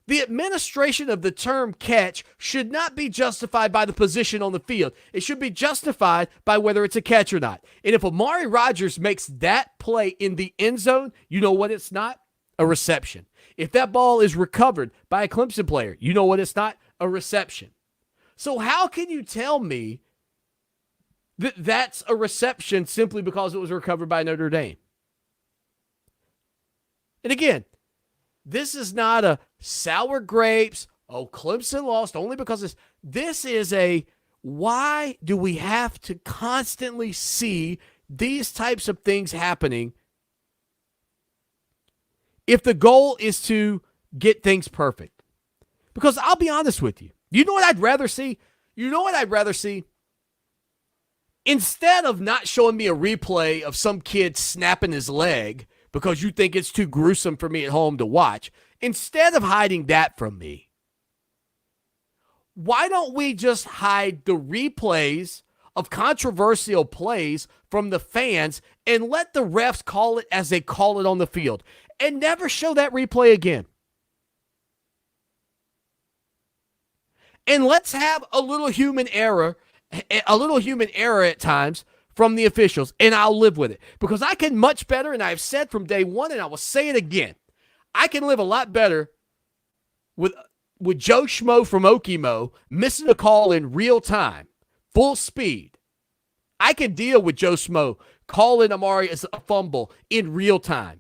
the administration of the term catch should not be justified by the position on the field. It should be justified by whether it's a catch or not. And if Amari Rodgers makes that play in the end zone, you know what it's not? A reception. If that ball is recovered by a Clemson player, you know what it's not? A reception. So how can you tell me that that's a reception simply because it was recovered by Notre Dame? And again, this is not a sour grapes, oh, Clemson lost only because this is a, why do we have to constantly see these types of things happening if the goal is to get things perfect? Because I'll be honest with you. You know what I'd rather see? You know what I'd rather see? Instead of not showing me a replay of some kid snapping his leg because you think it's too gruesome for me at home to watch, instead of hiding that from me, why don't we just hide the replays of controversial plays from the fans and let the refs call it as they call it on the field and never show that replay again? And let's have a little human error at times from the officials, and I'll live with it. Because I can much better, and I've said from day one, and I will say it again, I can live a lot better with Joe Schmo from Okemo missing a call in real time, full speed. I can deal with Joe Schmo calling Amari as a fumble in real time.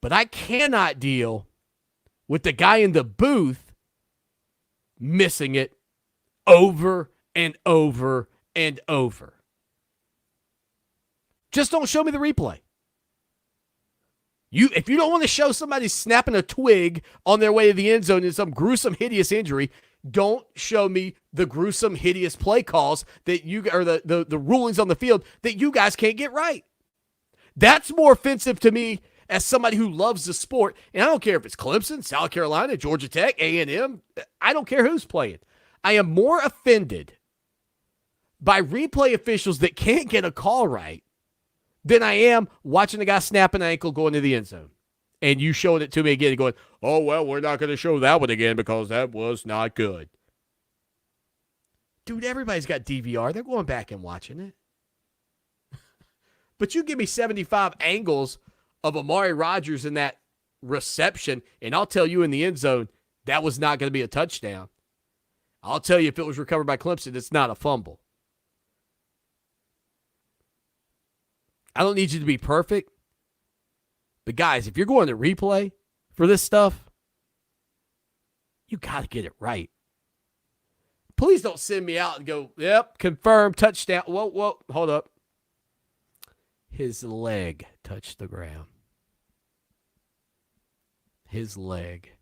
But I cannot deal with the guy in the booth missing it over and over and over. Just don't show me the replay. If you don't want to show somebody snapping a twig on their way to the end zone in some gruesome, hideous injury, don't show me the gruesome, hideous play calls that the rulings on the field that you guys can't get right. That's more offensive to me as somebody who loves the sport. And I don't care if it's Clemson, South Carolina, Georgia Tech, A&M. I don't care who's playing. I am more offended by replay officials that can't get a call right than I am watching a guy snap an ankle going to the end zone. And you showing it to me again and going, oh, well, we're not going to show that one again because that was not good. Dude, everybody's got DVR. They're going back and watching it. But you give me 75 angles of Amari Rodgers in that reception, and I'll tell you in the end zone, that was not going to be a touchdown. I'll tell you if it was recovered by Clemson, it's not a fumble. I don't need you to be perfect. But guys, if you're going to replay for this stuff, you got to get it right. Please don't send me out and go, yep, confirm, touchdown. Whoa, hold up. His leg touched the ground. His leg.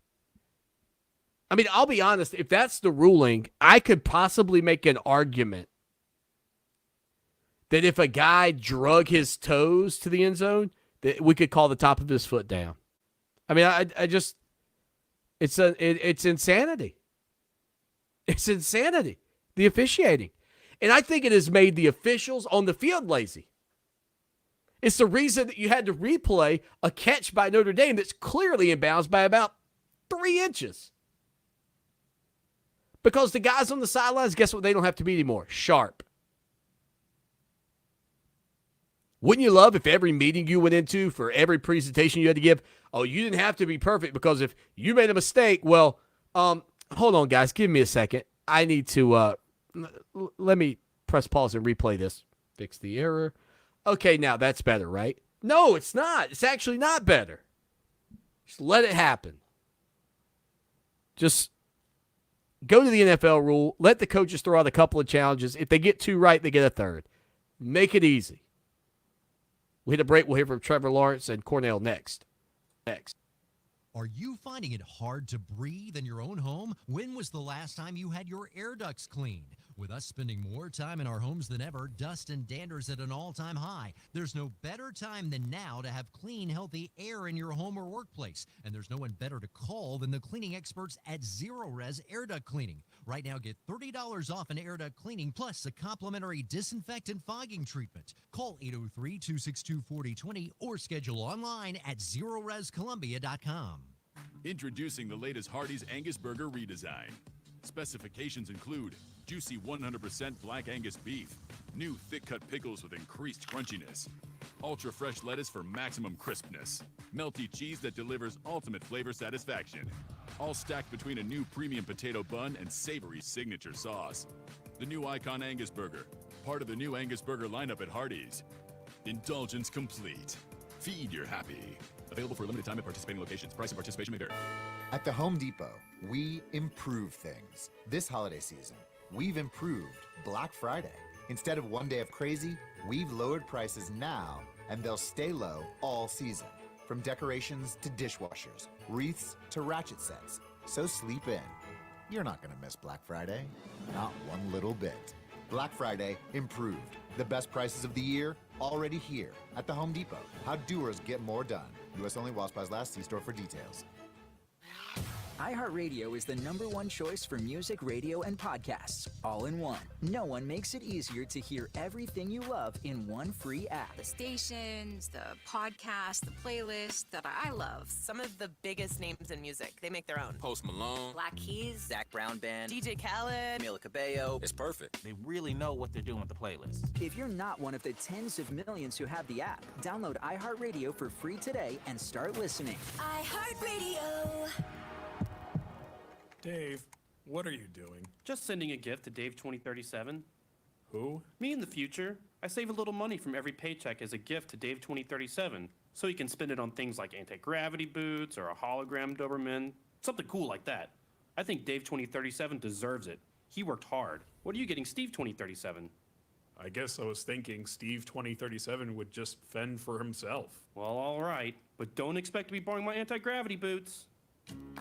I mean, I'll be honest. If that's the ruling, I could possibly make an argument that if a guy drug his toes to the end zone, that we could call the top of his foot down. I mean, I just, it's insanity. It's insanity, the officiating. And I think it has made the officials on the field lazy. It's the reason that you had to replay a catch by Notre Dame that's clearly in bounds by about 3 inches. Because the guys on the sidelines, guess what? They don't have to be anymore. Sharp. Wouldn't you love if every meeting you went into, for every presentation you had to give, oh, you didn't have to be perfect because if you made a mistake, well, hold on, guys. Give me a second. I need to, let me press pause and replay this. Fix the error. Okay, now that's better, right? No, it's not. It's actually not better. Just let it happen. Just go to the NFL rule. Let the coaches throw out a couple of challenges. If they get 2 right, they get a 3rd. Make it easy. We'll hit a break. We'll hear from Trevor Lawrence and Cornell next. Are you finding it hard to breathe in your own home? When was the last time you had your air ducts cleaned? With us spending more time in our homes than ever, dust and dander's at an all-time high. There's no better time than now to have clean, healthy air in your home or workplace. And there's no one better to call than the cleaning experts at Zero Res Air Duct Cleaning. Right now, get $30 off an air duct cleaning plus a complimentary disinfectant fogging treatment. Call 803-262-4020 or schedule online at ZeroResColumbia.com. Introducing the latest Hardee's Angus Burger redesign. Specifications include juicy 100% black Angus beef, new thick-cut pickles with increased crunchiness, ultra-fresh lettuce for maximum crispness, melty cheese that delivers ultimate flavor satisfaction, all stacked between a new premium potato bun and savory signature sauce. The new Icon Angus Burger, part of the new Angus Burger lineup at Hardee's. Indulgence complete. Feed your happy. Available for a limited time at participating locations. Price and participation may vary. At the Home Depot, we improve things. This holiday season, we've improved Black Friday. Instead of one day of crazy, we've lowered prices now, and they'll stay low all season. From decorations to dishwashers, wreaths to ratchet sets. So sleep in. you're not going to miss Black Friday. Not one little bit. Black Friday improved. The best prices of the year already here at the Home Depot. How doers get more done. U.S. only while supplies last. See store for details. iHeartRadio is the #1 choice for music, radio, and podcasts, all in one. No one makes it easier to hear everything you love in one free app. The stations, the podcasts, the playlists that I love. Some of the biggest names in music. They make their own. Post Malone, Black Keys, Zach Brown Band, DJ Khaled, Camila Cabello. it's perfect. They really know what they're doing with the playlist. If you're not one of the tens of millions who have the app, download iHeartRadio for free today and start listening. iHeartRadio. Dave, what are you doing? Just sending a gift to Dave 2037. Who? Me in the future. I save a little money from every paycheck as a gift to Dave 2037, so he can spend it on things like anti-gravity boots or a hologram Doberman, something cool like that. I think Dave 2037 deserves it. He worked hard. What are you getting Steve 2037? I guess I was thinking Steve 2037 would just fend for himself. Well, all right, but don't expect to be borrowing my anti-gravity boots.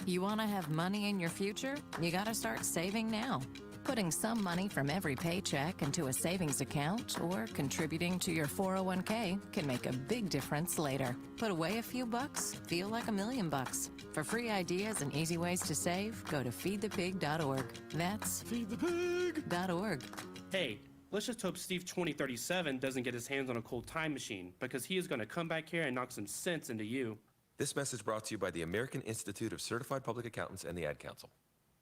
You want to have money in your future? You got to start saving now. Putting some money from every paycheck into a savings account or contributing to your 401k can make a big difference later. Put away a few bucks, feel like $1 million. For free ideas and easy ways to save, go to feedthepig.org. That's feedthepig.org. Hey, let's just hope Steve 2037 doesn't get his hands on a cold time machine, because he is going to come back here and knock some sense into you. This message brought to you by the American Institute of Certified Public Accountants and the Ad Council.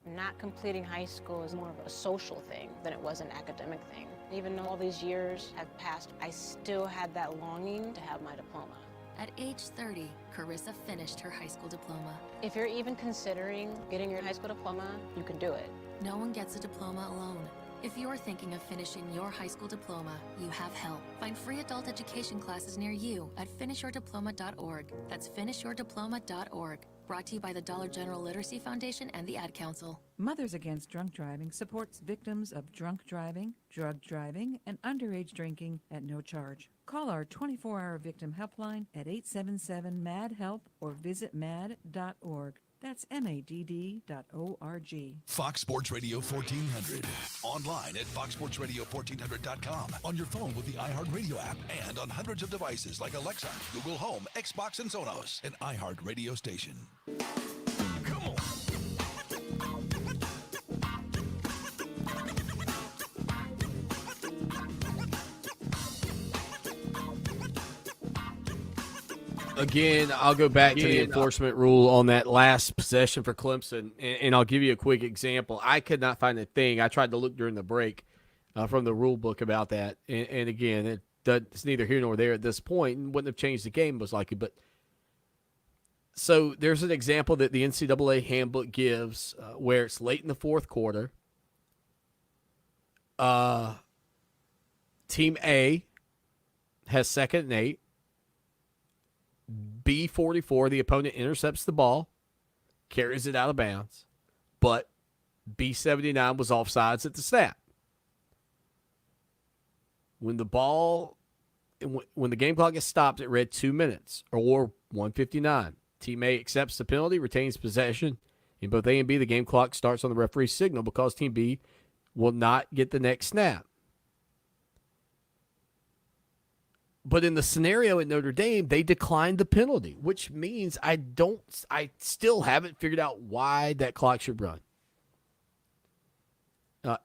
Not completing high school is more of a social thing than it was an academic thing. Even though all these years have passed, I still had that longing to have my diploma. At age 30, Carissa finished her high school diploma. If you're even considering getting your high school diploma, you can do it. No one gets a diploma alone. If you're thinking of finishing your high school diploma, you have help. Find free adult education classes near you at finishyourdiploma.org. That's finishyourdiploma.org. Brought to you by the Dollar General Literacy Foundation and the Ad Council. Mothers Against Drunk Driving supports victims of drunk driving, drug driving, and underage drinking at no charge. Call our 24-hour victim helpline at 877-MAD-HELP or visit mad.org. That's MADD.org. Fox Sports Radio 1400. Online at foxsportsradio1400.com. On your phone with the iHeartRadio app and on hundreds of devices like Alexa, Google Home, Xbox, and Sonos. An iHeartRadio station. Come on. Again, I'll go back to the enforcement rule on that last possession for Clemson, and I'll give you a quick example. I could not find a thing. I tried to look during the break from the rule book about that, and again, it's neither here nor there at this point, and wouldn't have changed the game most likely. But so there's an example that the NCAA handbook gives where it's late in the fourth quarter. Team A has 2nd and 8. B44, the opponent intercepts the ball, carries it out of bounds, but B79 was offsides at the snap. When the game clock is stopped, it read 2 minutes or 1:59. Team A accepts the penalty, retains possession. In both A and B, the game clock starts on the referee's signal because Team B will not get the next snap. But in the scenario at Notre Dame, they declined the penalty, which means I still haven't figured out why that clock should run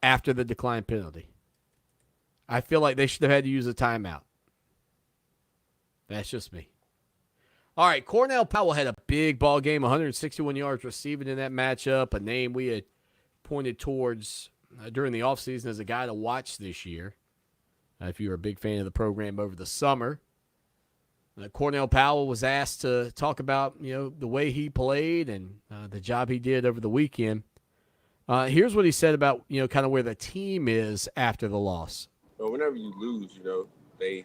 after the declined penalty. I feel like they should have had to use a timeout. That's just me. All right, Cornell Powell had a big ball game, 161 yards receiving in that matchup, a name we had pointed towards during the offseason as a guy to watch this year. If you were a big fan of the program over the summer. Cornell Powell was asked to talk about, the way he played and the job he did over the weekend. Here's what he said about, kind of where the team is after the loss. Well, whenever you lose, they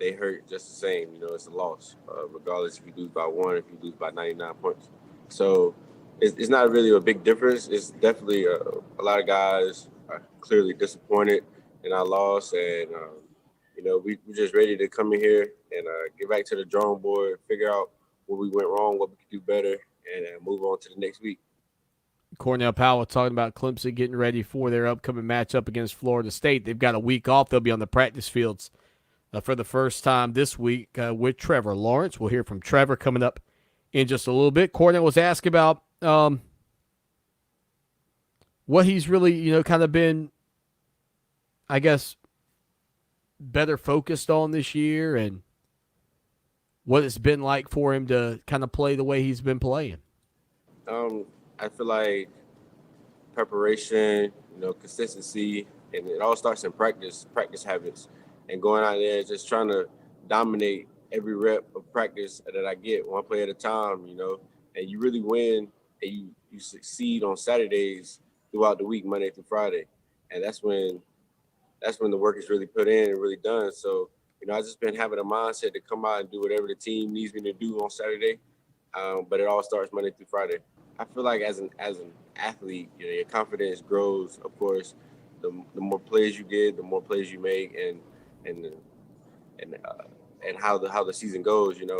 hurt just the same. It's a loss, regardless if you lose by 1, if you lose by 99 points. So it's not really a big difference. It's definitely a lot of guys are clearly disappointed in our loss, and we're just ready to come in here and get back to the drawing board, figure out what we went wrong, what we could do better, and move on to the next week. Cornell Powell talking about Clemson getting ready for their upcoming matchup against Florida State. They've got a week off. They'll be on the practice fields for the first time this week with Trevor Lawrence. We'll hear from Trevor coming up in just a little bit. Cornell was asked about what he's really, kind of been, I guess, better focused on this year and what it's been like for him to kind of play the way he's been playing. I feel like preparation, consistency, and it all starts in practice habits, and going out there just trying to dominate every rep of practice that I get, one play at a time, and you really win and you succeed on Saturdays throughout the week, Monday through Friday. And that's when the work is really put in and really done. So, I've just been having a mindset to come out and do whatever the team needs me to do on Saturday. But it all starts Monday through Friday. I feel like as an athlete, your confidence grows. Of course, the more plays you get, the more plays you make, and how the season goes. And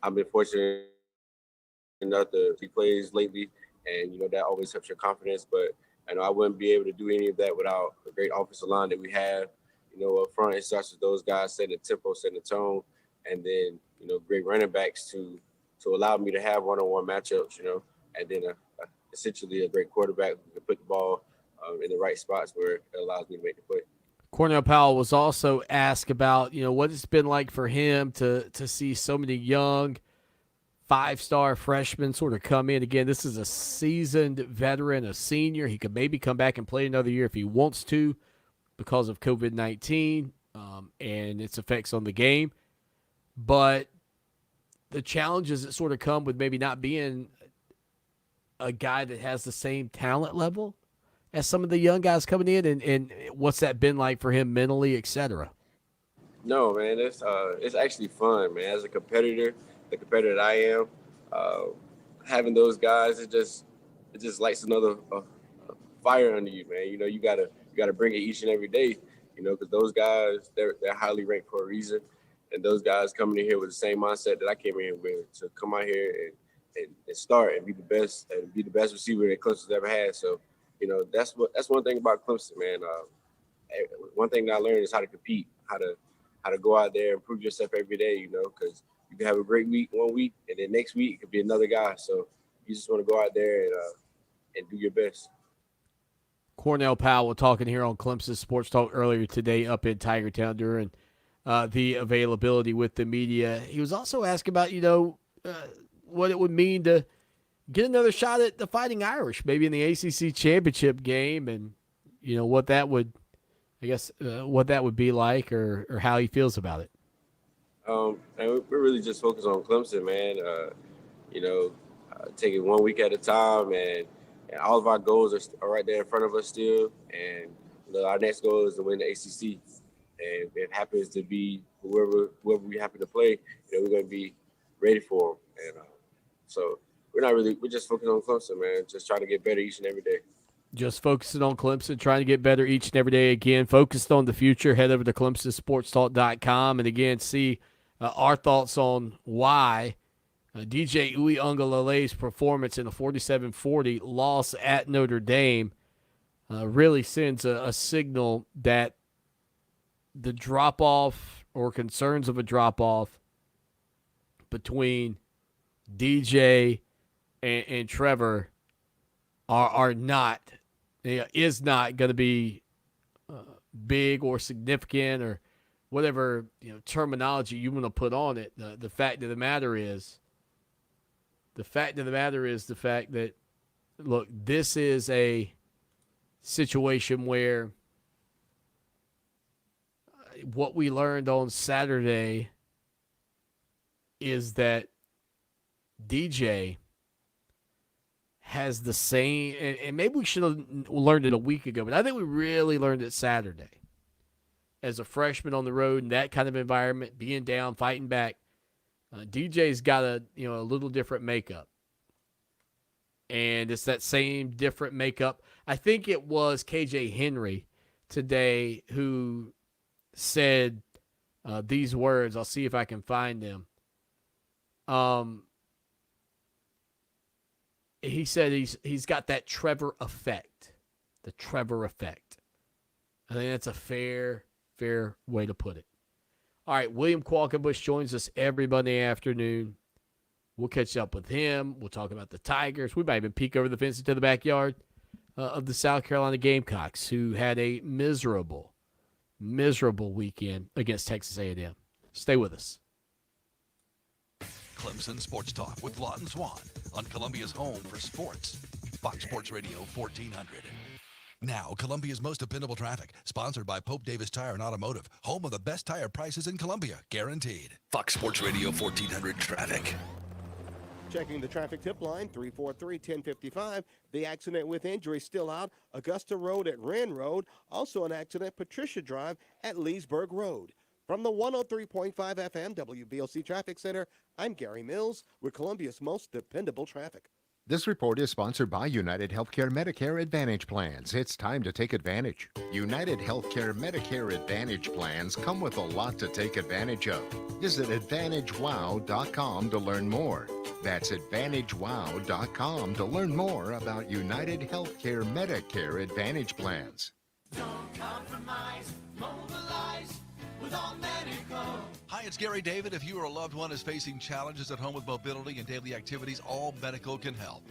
I've been fortunate enough to see plays lately, and that always helps your confidence. But I wouldn't be able to do any of that without the great offensive line that we have. Up front, it starts with those guys setting the tempo, setting the tone, and then great running backs to allow me to have one-on-one matchups, and then essentially a great quarterback who can put the ball in the right spots where it allows me to make the play. Cornell Powell was also asked about, what it's been like for him to see so many young five-star freshmen sort of come in. Again, this is a seasoned veteran, a senior. He could maybe come back and play another year if he wants to because of COVID-19 and its effects on the game. But the challenges that sort of come with maybe not being a guy that has the same talent level as some of the young guys coming in, and what's that been like for him mentally, et cetera? No, man, it's actually fun, man. As a competitor, the competitor that I am, having those guys, it just lights another fire under you, man. You gotta bring it each and every day, because those guys they're highly ranked for a reason, and those guys coming in here with the same mindset that I came in here with, to come out here and start and be the best receiver that Clemson's ever had. So, that's one thing about Clemson, man. One thing that I learned is how to compete, how to go out there and prove yourself every day, because you can have a great week one week, and then next week it could be another guy. So you just want to go out there and do your best. Cornell Powell talking here on Clemson Sports Talk earlier today up in Tigertown during the availability with the media. He was also asked about, what it would mean to get another shot at the Fighting Irish, maybe in the ACC championship game, and, what that would, what that would be like or how he feels about it. And we're really just focused on Clemson, man. Taking 1 week at a time, and all of our goals are right there in front of us still. And our next goal is to win the ACC, and if it happens to be whoever we happen to play, we're going to be ready for them. And so we're just focused on Clemson, man. Just trying to get better each and every day. Just focusing on Clemson, trying to get better each and every day. Again, focused on the future. Head over to ClemsonSportsTalk.com and again see our thoughts on why DJ Uiagalelei's performance in a 47-40 loss at Notre Dame really sends a signal that the drop-off or concerns of a drop-off between DJ and Trevor are not, is not going to be big or significant or whatever terminology you want to put on it. The fact of the matter is the fact that, look, this is a situation where what we learned on Saturday is that DJ has the same, and maybe we should have learned it a week ago, but I think we really learned it Saturday. As a freshman on the road in that kind of environment, being down, fighting back, DJ's got a little different makeup. And it's that same different makeup. I think it was KJ Henry today who said these words. I'll see if I can find them. he said he's got that Trevor effect. The Trevor effect. I think that's a fair way to put it. All right, William Qualkenbush joins us every Monday afternoon. We'll catch up with him. We'll talk about the Tigers. We might even peek over the fence into the backyard of the South Carolina Gamecocks, who had a miserable weekend against Texas A&M. Stay with us. Clemson Sports Talk with Lawton Swan on Columbia's home for sports. Fox Sports Radio 1400. Now, Columbia's most dependable traffic, sponsored by Pope Davis Tire and Automotive, home of the best tire prices in Columbia, guaranteed. Fox Sports Radio 1400 traffic. Checking the traffic tip line, 343-1055. The accident with injury still out. Augusta Road at Wren Road. Also an accident, Patricia Drive at Leesburg Road. From the 103.5 FM WBLC Traffic Center, I'm Gary Mills with Columbia's most dependable traffic. This report is sponsored by United Healthcare Medicare Advantage Plans. It's time to take advantage. United Healthcare Medicare Advantage Plans come with a lot to take advantage of. Visit AdvantageWow.com to learn more. That's AdvantageWow.com to learn more about United Healthcare Medicare Advantage Plans. Don't compromise, mobilize with All Medical. Hi, it's Gary David. If you or a loved one is facing challenges at home with mobility and daily activities, All Medical can help.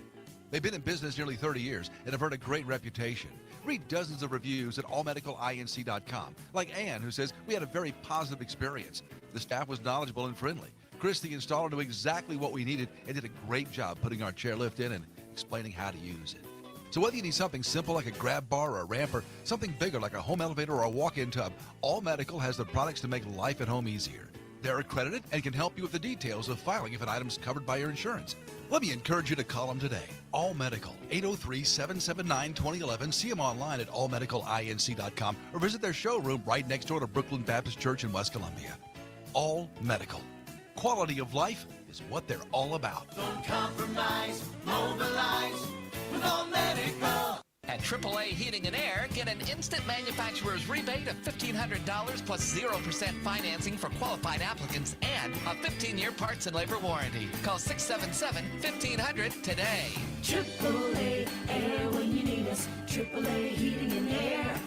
They've been in business nearly 30 years and have earned a great reputation. Read dozens of reviews at allmedicalinc.com, like Ann, who says, we had a very positive experience. The staff was knowledgeable and friendly. Chris, the installer, knew exactly what we needed and did a great job putting our chairlift in and explaining how to use it. So whether you need something simple like a grab bar or a ramp or something bigger like a home elevator or a walk-in tub, All Medical has the products to make life at home easier. They're accredited and can help you with the details of filing if an item's covered by your insurance. Let me encourage you to call them today. All Medical, 803-779-2011. See them online at allmedicalinc.com or visit their showroom right next door to Brooklyn Baptist Church in West Columbia. All Medical. Quality of life is what they're all about. Don't compromise, mobilize with All Medical. At AAA Heating and Air, get an instant manufacturer's rebate of $1,500 plus 0% financing for qualified applicants and a 15-year parts and labor warranty. Call 677-1500 today. AAA Air when you need us. AAA Heating and Air.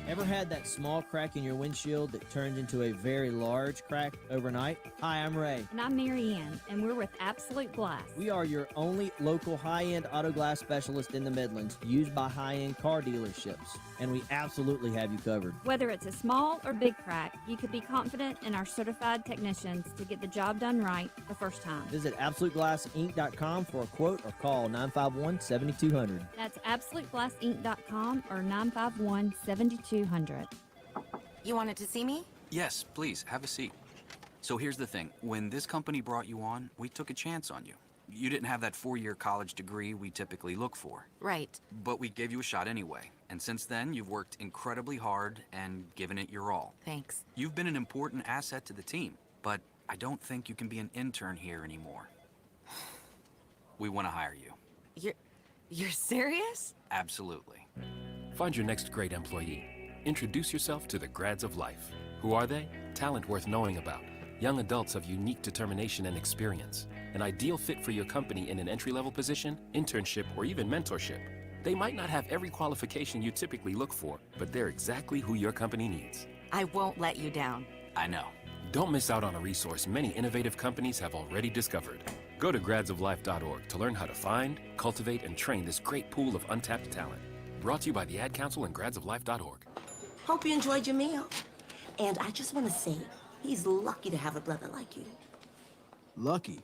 Ever had that small crack in your windshield that turned into a very large crack overnight? Hi, I'm Ray. And I'm Mary Ann, and we're with Absolute Glass. We are your only local high-end auto glass specialist in the Midlands, used by high-end car dealerships. And we absolutely have you covered. Whether it's a small or big crack, you can be confident in our certified technicians to get the job done right the first time. Visit AbsoluteGlassInc.com for a quote or call 951-7200. That's AbsoluteGlassInc.com or 951-7200. You wanted to see me? Yes, please, have a seat. So here's the thing. When this company brought you on, we took a chance on you. You didn't have that 4-year college degree we typically look for. Right. But we gave you a shot anyway. And since then, you've worked incredibly hard and given it your all. Thanks. You've been an important asset to the team, but I don't think you can be an intern here anymore. We want to hire you. You're serious? Absolutely. Find your next great employee. Introduce yourself to the Grads of Life. Who are they? Talent worth knowing about. Young adults of unique determination and experience. An ideal fit for your company in an entry-level position, internship, or even mentorship. They might not have every qualification you typically look for, but they're exactly who your company needs. I won't let you down. I know. Don't miss out on a resource many innovative companies have already discovered. Go to gradsoflife.org to learn how to find, cultivate, and train this great pool of untapped talent. Brought to you by the Ad Council and gradsoflife.org. Hope you enjoyed your meal. And I just want to say, he's lucky to have a brother like you. Lucky?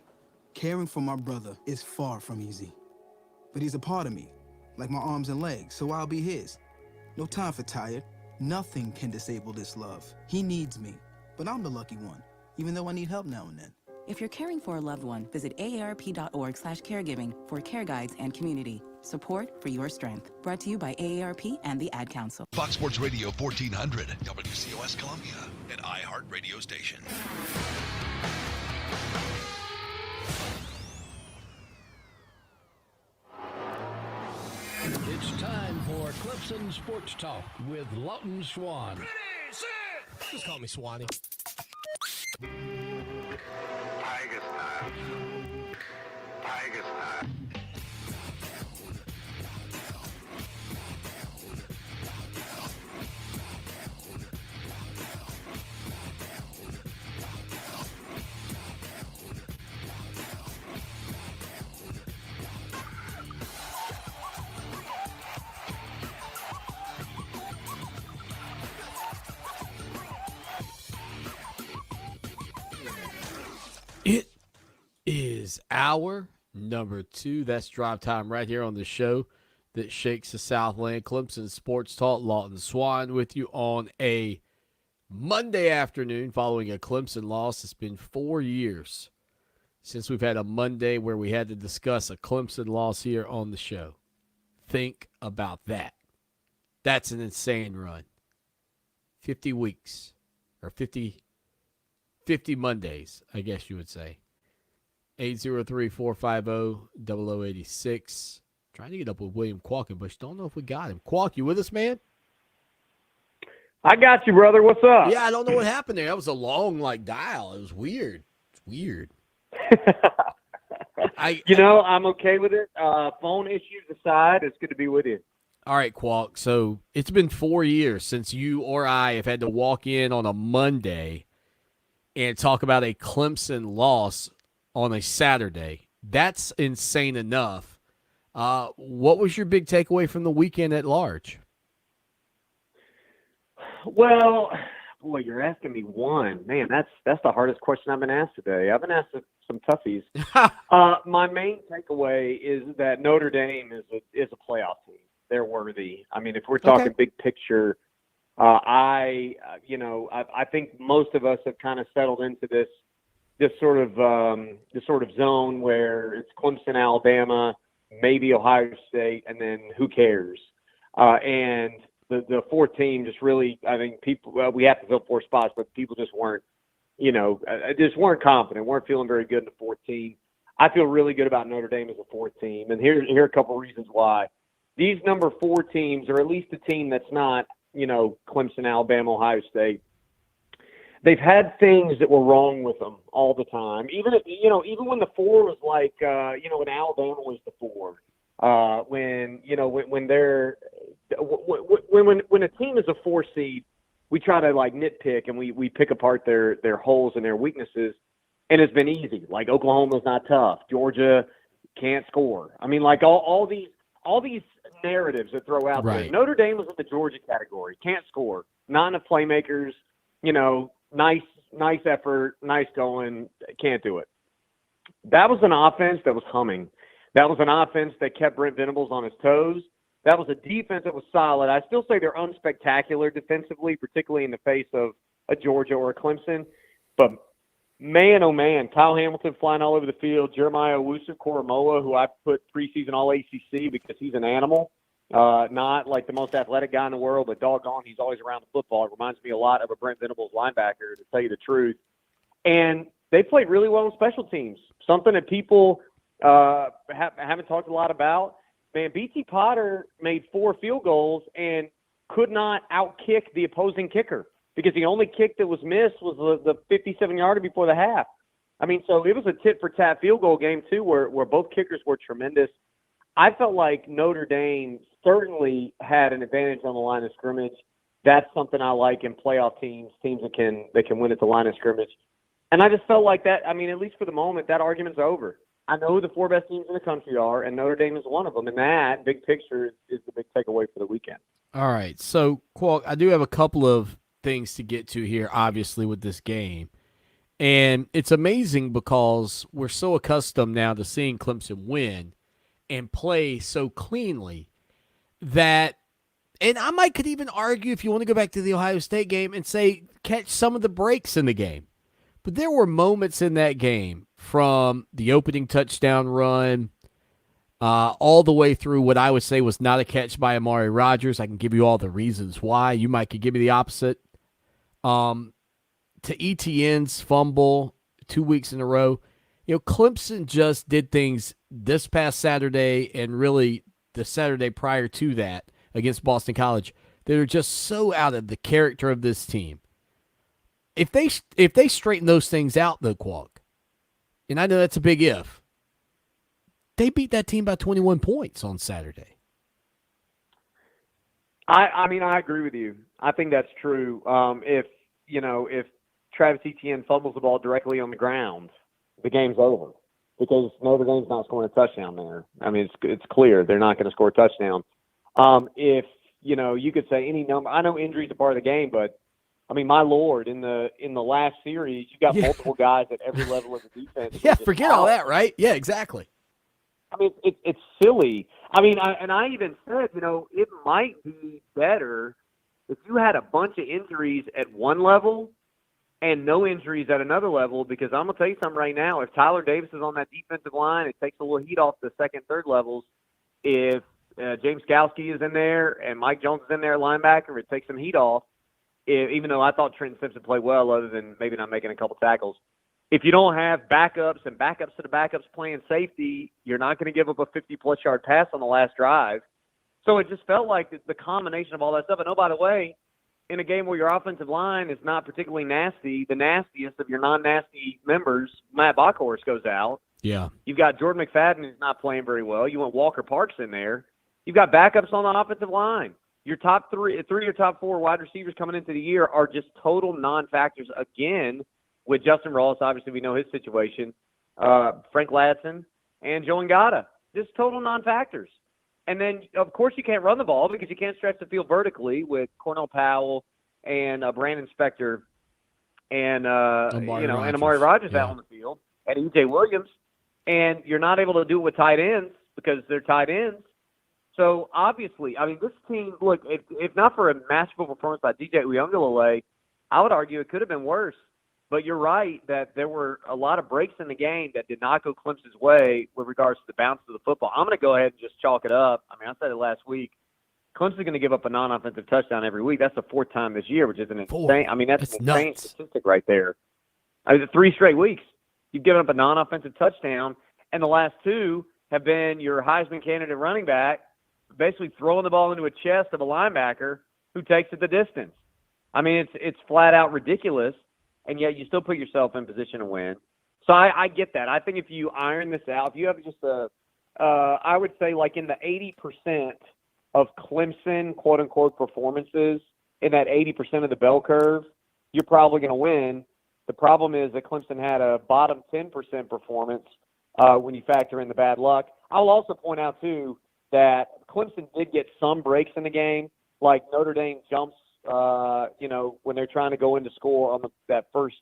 Caring for my brother is far from easy. But he's a part of me, like my arms and legs, so I'll be his. No time for tired. Nothing can disable this love. He needs me, but I'm the lucky one, even though I need help now and then. If you're caring for a loved one, visit aarp.org/caregiving for care guides and community. Support for your strength. Brought to you by AARP and the Ad Council. Fox Sports Radio 1400, WCOS Columbia, an iHeart radio station. It's time for Clemson Sports Talk with Lawton Swan. Ready, set. Just call me Swanee. Tiger style. Tiger style. is hour number 2. That's Drive Time right here on the show that shakes the Southland. Clemson Sports Talk, Lawton Swan with you on a Monday afternoon following a Clemson loss. It's been 4 years since we've had a Monday where we had to discuss a Clemson loss here on the show. Think about that. That's an insane run. 50 weeks, or 50 Mondays, I guess you would say. 803-450-0086. Trying to get up with William Qualkenbush. Don't know if we got him. Qualk, you with us, man? I got you, brother. What's up? Yeah, I don't know what happened there. That was a long, dial. It was weird. It's weird. I'm okay with it. Phone issues aside, it's good to be with you. All right, Qualk. So it's been 4 years since you or I have had to walk in on a Monday and talk about a Clemson loss on a Saturday. That's insane enough. What was your big takeaway from the weekend at large? Well, boy, you're asking me one. Man, that's the hardest question I've been asked today. I've been asked some toughies. My main takeaway is that Notre Dame is a playoff team. They're worthy. I mean, if we're talking big picture, I think most of us have kind of settled into this sort of zone where it's Clemson, Alabama, maybe Ohio State, and then who cares? And the fourth team just really, I think people, we have to fill 4 spots, but people just weren't confident, weren't feeling very good in the fourth team. I feel really good about Notre Dame as a fourth team, and here are a couple of reasons why. These number 4 teams, or at least a team that's not, Clemson, Alabama, Ohio State, they've had things that were wrong with them all the time. Even when the 4 was like, when Alabama was the 4, when a team is a 4 seed, we try to nitpick and we pick apart their holes and their weaknesses, and it's been easy. Like Oklahoma's not tough, Georgia can't score. I mean, all these narratives that throw out there. Notre Dame was in the Georgia category, can't score, not enough playmakers. Nice effort, nice going, can't do it. That was an offense that was humming. That was an offense that kept Brent Venables on his toes. That was a defense that was solid. I still say they're unspectacular defensively, particularly in the face of a Georgia or a Clemson. But man, oh man, Kyle Hamilton flying all over the field, Jeremiah Owusu-Koramoah, who I put preseason All-ACC because he's an animal. Not like the most athletic guy in the world, but doggone, he's always around the football. It reminds me a lot of a Brent Venables linebacker, to tell you the truth. And they played really well on special teams, something that people haven't talked a lot about. Man, B.T. Potter made 4 field goals and could not outkick the opposing kicker because the only kick that was missed was the 57-yarder before the half. I mean, so it was a tit-for-tat field goal game, too, where both kickers were tremendous. I felt like Notre Dame certainly had an advantage on the line of scrimmage. That's something I like in playoff teams that can win at the line of scrimmage. And I just felt like that, I mean, at least for the moment, that argument's over. I know who the 4 best teams in the country are, and Notre Dame is one of them. And that, big picture, is the big takeaway for the weekend. All right. So, Qualk, I do have a couple of things to get to here, obviously, with this game. And it's amazing because we're so accustomed now to seeing Clemson win and play so cleanly that, and I could even argue, if you want to go back to the Ohio State game and say, catch some of the breaks in the game. But there were moments in that game from the opening touchdown run all the way through what I would say was not a catch by Amari Rodgers. I can give you all the reasons why. You could give me the opposite. To ETN's fumble 2 weeks in a row. Clemson just did things this past Saturday and really the Saturday prior to that against Boston College that are just so out of the character of this team. If they straighten those things out, though, Qualk, and I know that's a big if, they beat that team by 21 points on Saturday. I mean, I agree with you. I think that's true. If Travis Etienne fumbles the ball directly on the ground, the game's over because Notre Dame's not scoring a touchdown there. I mean, it's clear they're not going to score a touchdown. If you could say any number, I know injuries are part of the game, but I mean, my Lord, in the last series, you got multiple guys at every level of the defense. Yeah, forget all that, right? Yeah, exactly. I mean, it's silly. I mean, I even said, it might be better if you had a bunch of injuries at one level and no injuries at another level, because I'm going to tell you something right now. If Tyler Davis is on that defensive line, it takes a little heat off the second, third levels. If James Gowski is in there and Mike Jones is in there, linebacker, it takes some heat off. Even though I thought Trenton Simpson played well, other than maybe not making a couple tackles. If you don't have backups and backups to the backups playing safety, you're not going to give up a 50-plus yard pass on the last drive. So it just felt like the combination of all that stuff. And, oh, by the way, in a game where your offensive line is not particularly nasty, the nastiest of your non-nasty members, Matt Bockhorst, goes out. Yeah. You've got Jordan McFadden, who's not playing very well. You want Walker Parks in there. You've got backups on the offensive line. Your top three of your top four wide receivers coming into the year are just total non-factors again. With Justin Ross, obviously we know his situation, Frank Ladson, and Joe Ngata. Just total non-factors. And then, of course, you can't run the ball because you can't stretch the field vertically with Cornell Powell and Brandon Spector and Amari Rogers out on the field, and E.J. Williams. And you're not able to do it with tight ends because they're tight ends. So, obviously, I mean, this team, look, if not for a masterful performance by DJ Uyunglele, I would argue it could have been worse. But you're right that there were a lot of breaks in the game that did not go Clemson's way with regards to the bounce of the football. I'm going to go ahead and just chalk it up. I mean, I said it last week. Clemson's going to give up a non-offensive touchdown every week. That's the fourth time this year, which is an insane. I mean, that's an insane statistic right there. I mean, 3 straight weeks. You've given up a non-offensive touchdown, and the last 2 have been your Heisman candidate running back basically throwing the ball into a chest of a linebacker who takes it the distance. I mean, it's flat out ridiculous, and yet you still put yourself in position to win. So I get that. I think if you iron this out, if you have just I would say like in the 80% of Clemson, quote-unquote, performances, in that 80% of the bell curve, you're probably going to win. The problem is that Clemson had a bottom 10% performance when you factor in the bad luck. I'll also point out, too, that Clemson did get some breaks in the game, like Notre Dame jumps, when they're trying to go into score on that first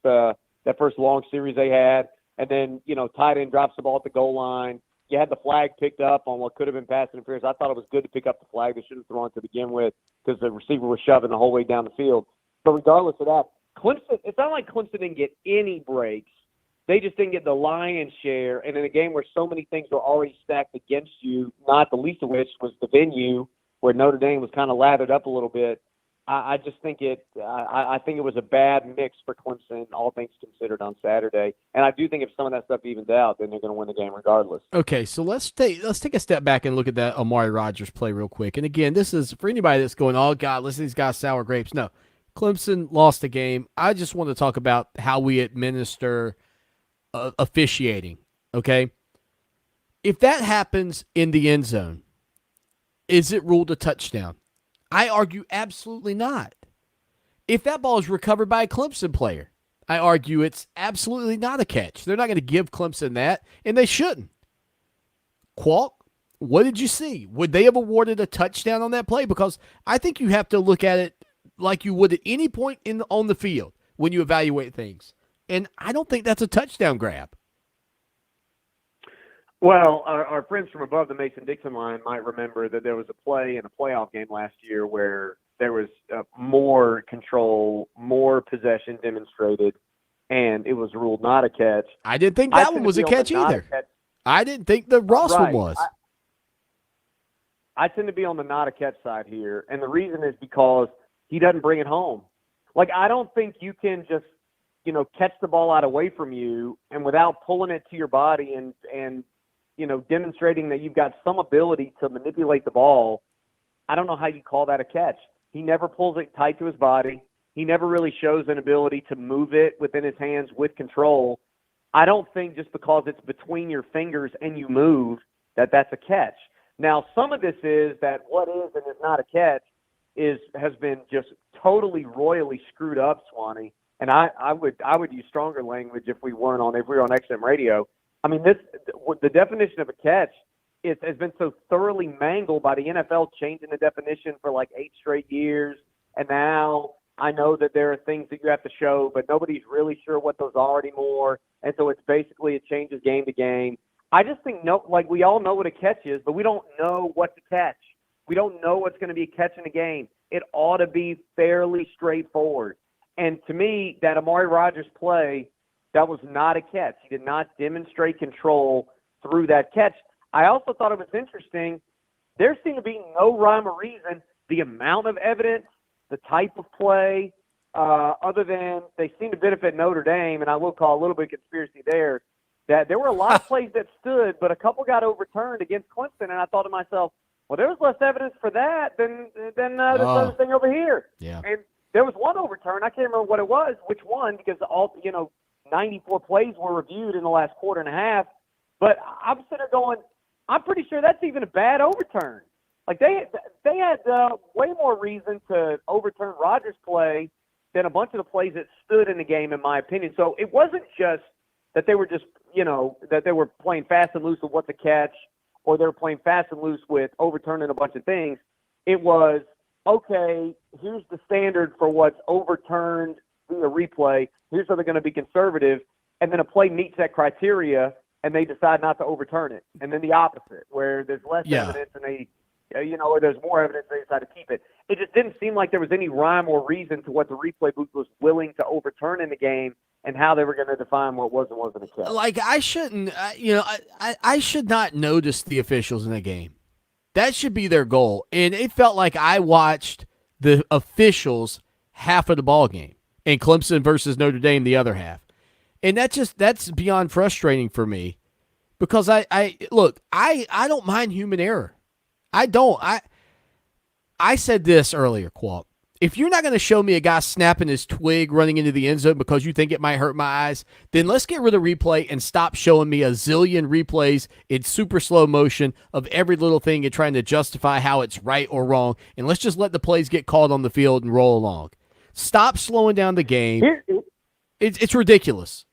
long series they had, and then, tight end drops the ball at the goal line. You had the flag picked up on what could have been pass interference. I thought it was good to pick up the flag. They should have thrown it to begin with because the receiver was shoving the whole way down the field. But regardless of that, Clemson, it's not like Clemson didn't get any breaks. They just didn't get the lion's share. And in a game where so many things were already stacked against you, not the least of which was the venue where Notre Dame was kind of lathered up a little bit, I just think I think it was a bad mix for Clemson, all things considered, on Saturday. And I do think if some of that stuff evens out, then they're going to win the game regardless. Okay, so let's take a step back and look at that Amari Rogers play real quick. And again, this is for anybody that's going, oh God, listen to these guys sour grapes. No, Clemson lost the game. I just want to talk about how we administer officiating. Okay, if that happens in the end zone, is it ruled a touchdown? I argue absolutely not. If that ball is recovered by a Clemson player, I argue it's absolutely not a catch. They're not going to give Clemson that, and they shouldn't. Qualk, what did you see? Would they have awarded a touchdown on that play? Because I think you have to look at it like you would at any point on the field when you evaluate things. And I don't think that's a touchdown grab. Well, our friends from above the Mason-Dixon line might remember that there was a play in a playoff game last year where there was more control, more possession demonstrated, and it was ruled not a catch. I didn't think that one was a catch either. I didn't think the Ross one was. I tend to be on the not a catch side here, and the reason is because he doesn't bring it home. Like, I don't think you can just, catch the ball out away from you and without pulling it to your body and demonstrating that you've got some ability to manipulate the ball. I don't know how you call that a catch. He never pulls it tight to his body. He never really shows an ability to move it within his hands with control. I don't think just because it's between your fingers and you move that that's a catch. Now, some of this is that what is and is not a catch has been just totally royally screwed up, Swanee. And I would use stronger language if we were on XM radio. I mean, the definition of a catch has been so thoroughly mangled by the NFL changing the definition for like 8 straight years, and now I know that there are things that you have to show, but nobody's really sure what those are anymore. And so it's basically, it changes game to game. I just think, we all know what a catch is, but we don't know what to catch. We don't know what's going to be a catch in the game. It ought to be fairly straightforward. And to me, that Amari Rogers play, that was not a catch. He did not demonstrate control through that catch. I also thought it was interesting. There seemed to be no rhyme or reason. The amount of evidence, the type of play, other than they seem to benefit Notre Dame, and I will call a little bit of conspiracy there, that there were a lot of plays that stood, but a couple got overturned against Clemson, and I thought to myself, well, there was less evidence for that than this other thing over here. Yeah. And there was one overturn. I can't remember what it was, which one, because 94 plays were reviewed in the last quarter and a half. But I'm sitting there going, I'm pretty sure that's even a bad overturn. Like they had way more reason to overturn Rogers' play than a bunch of the plays that stood in the game, in my opinion. So it wasn't just that they were that they were playing fast and loose with what to catch, or they were playing fast and loose with overturning a bunch of things. It was, okay, here's the standard for what's overturned via replay. Here's how they're going to be conservative. And then a play meets that criteria, and they decide not to overturn it. And then the opposite, where there's less evidence and they, or there's more evidence, they decide to keep it. It just didn't seem like there was any rhyme or reason to what the replay booth was willing to overturn in the game and how they were going to define what was and wasn't a catch. Like, I shouldn't, I should not notice the officials in the game. That should be their goal. And it felt like I watched the officials half of the ball game, and Clemson versus Notre Dame the other half. And that's beyond frustrating for me, because I don't mind human error. I don't. I said this earlier, Qualt. If you're not going to show me a guy snapping his twig running into the end zone because you think it might hurt my eyes, then let's get rid of replay and stop showing me a zillion replays in super slow motion of every little thing and trying to justify how it's right or wrong. And let's just let the plays get called on the field and roll along. Stop slowing down the game. It's ridiculous.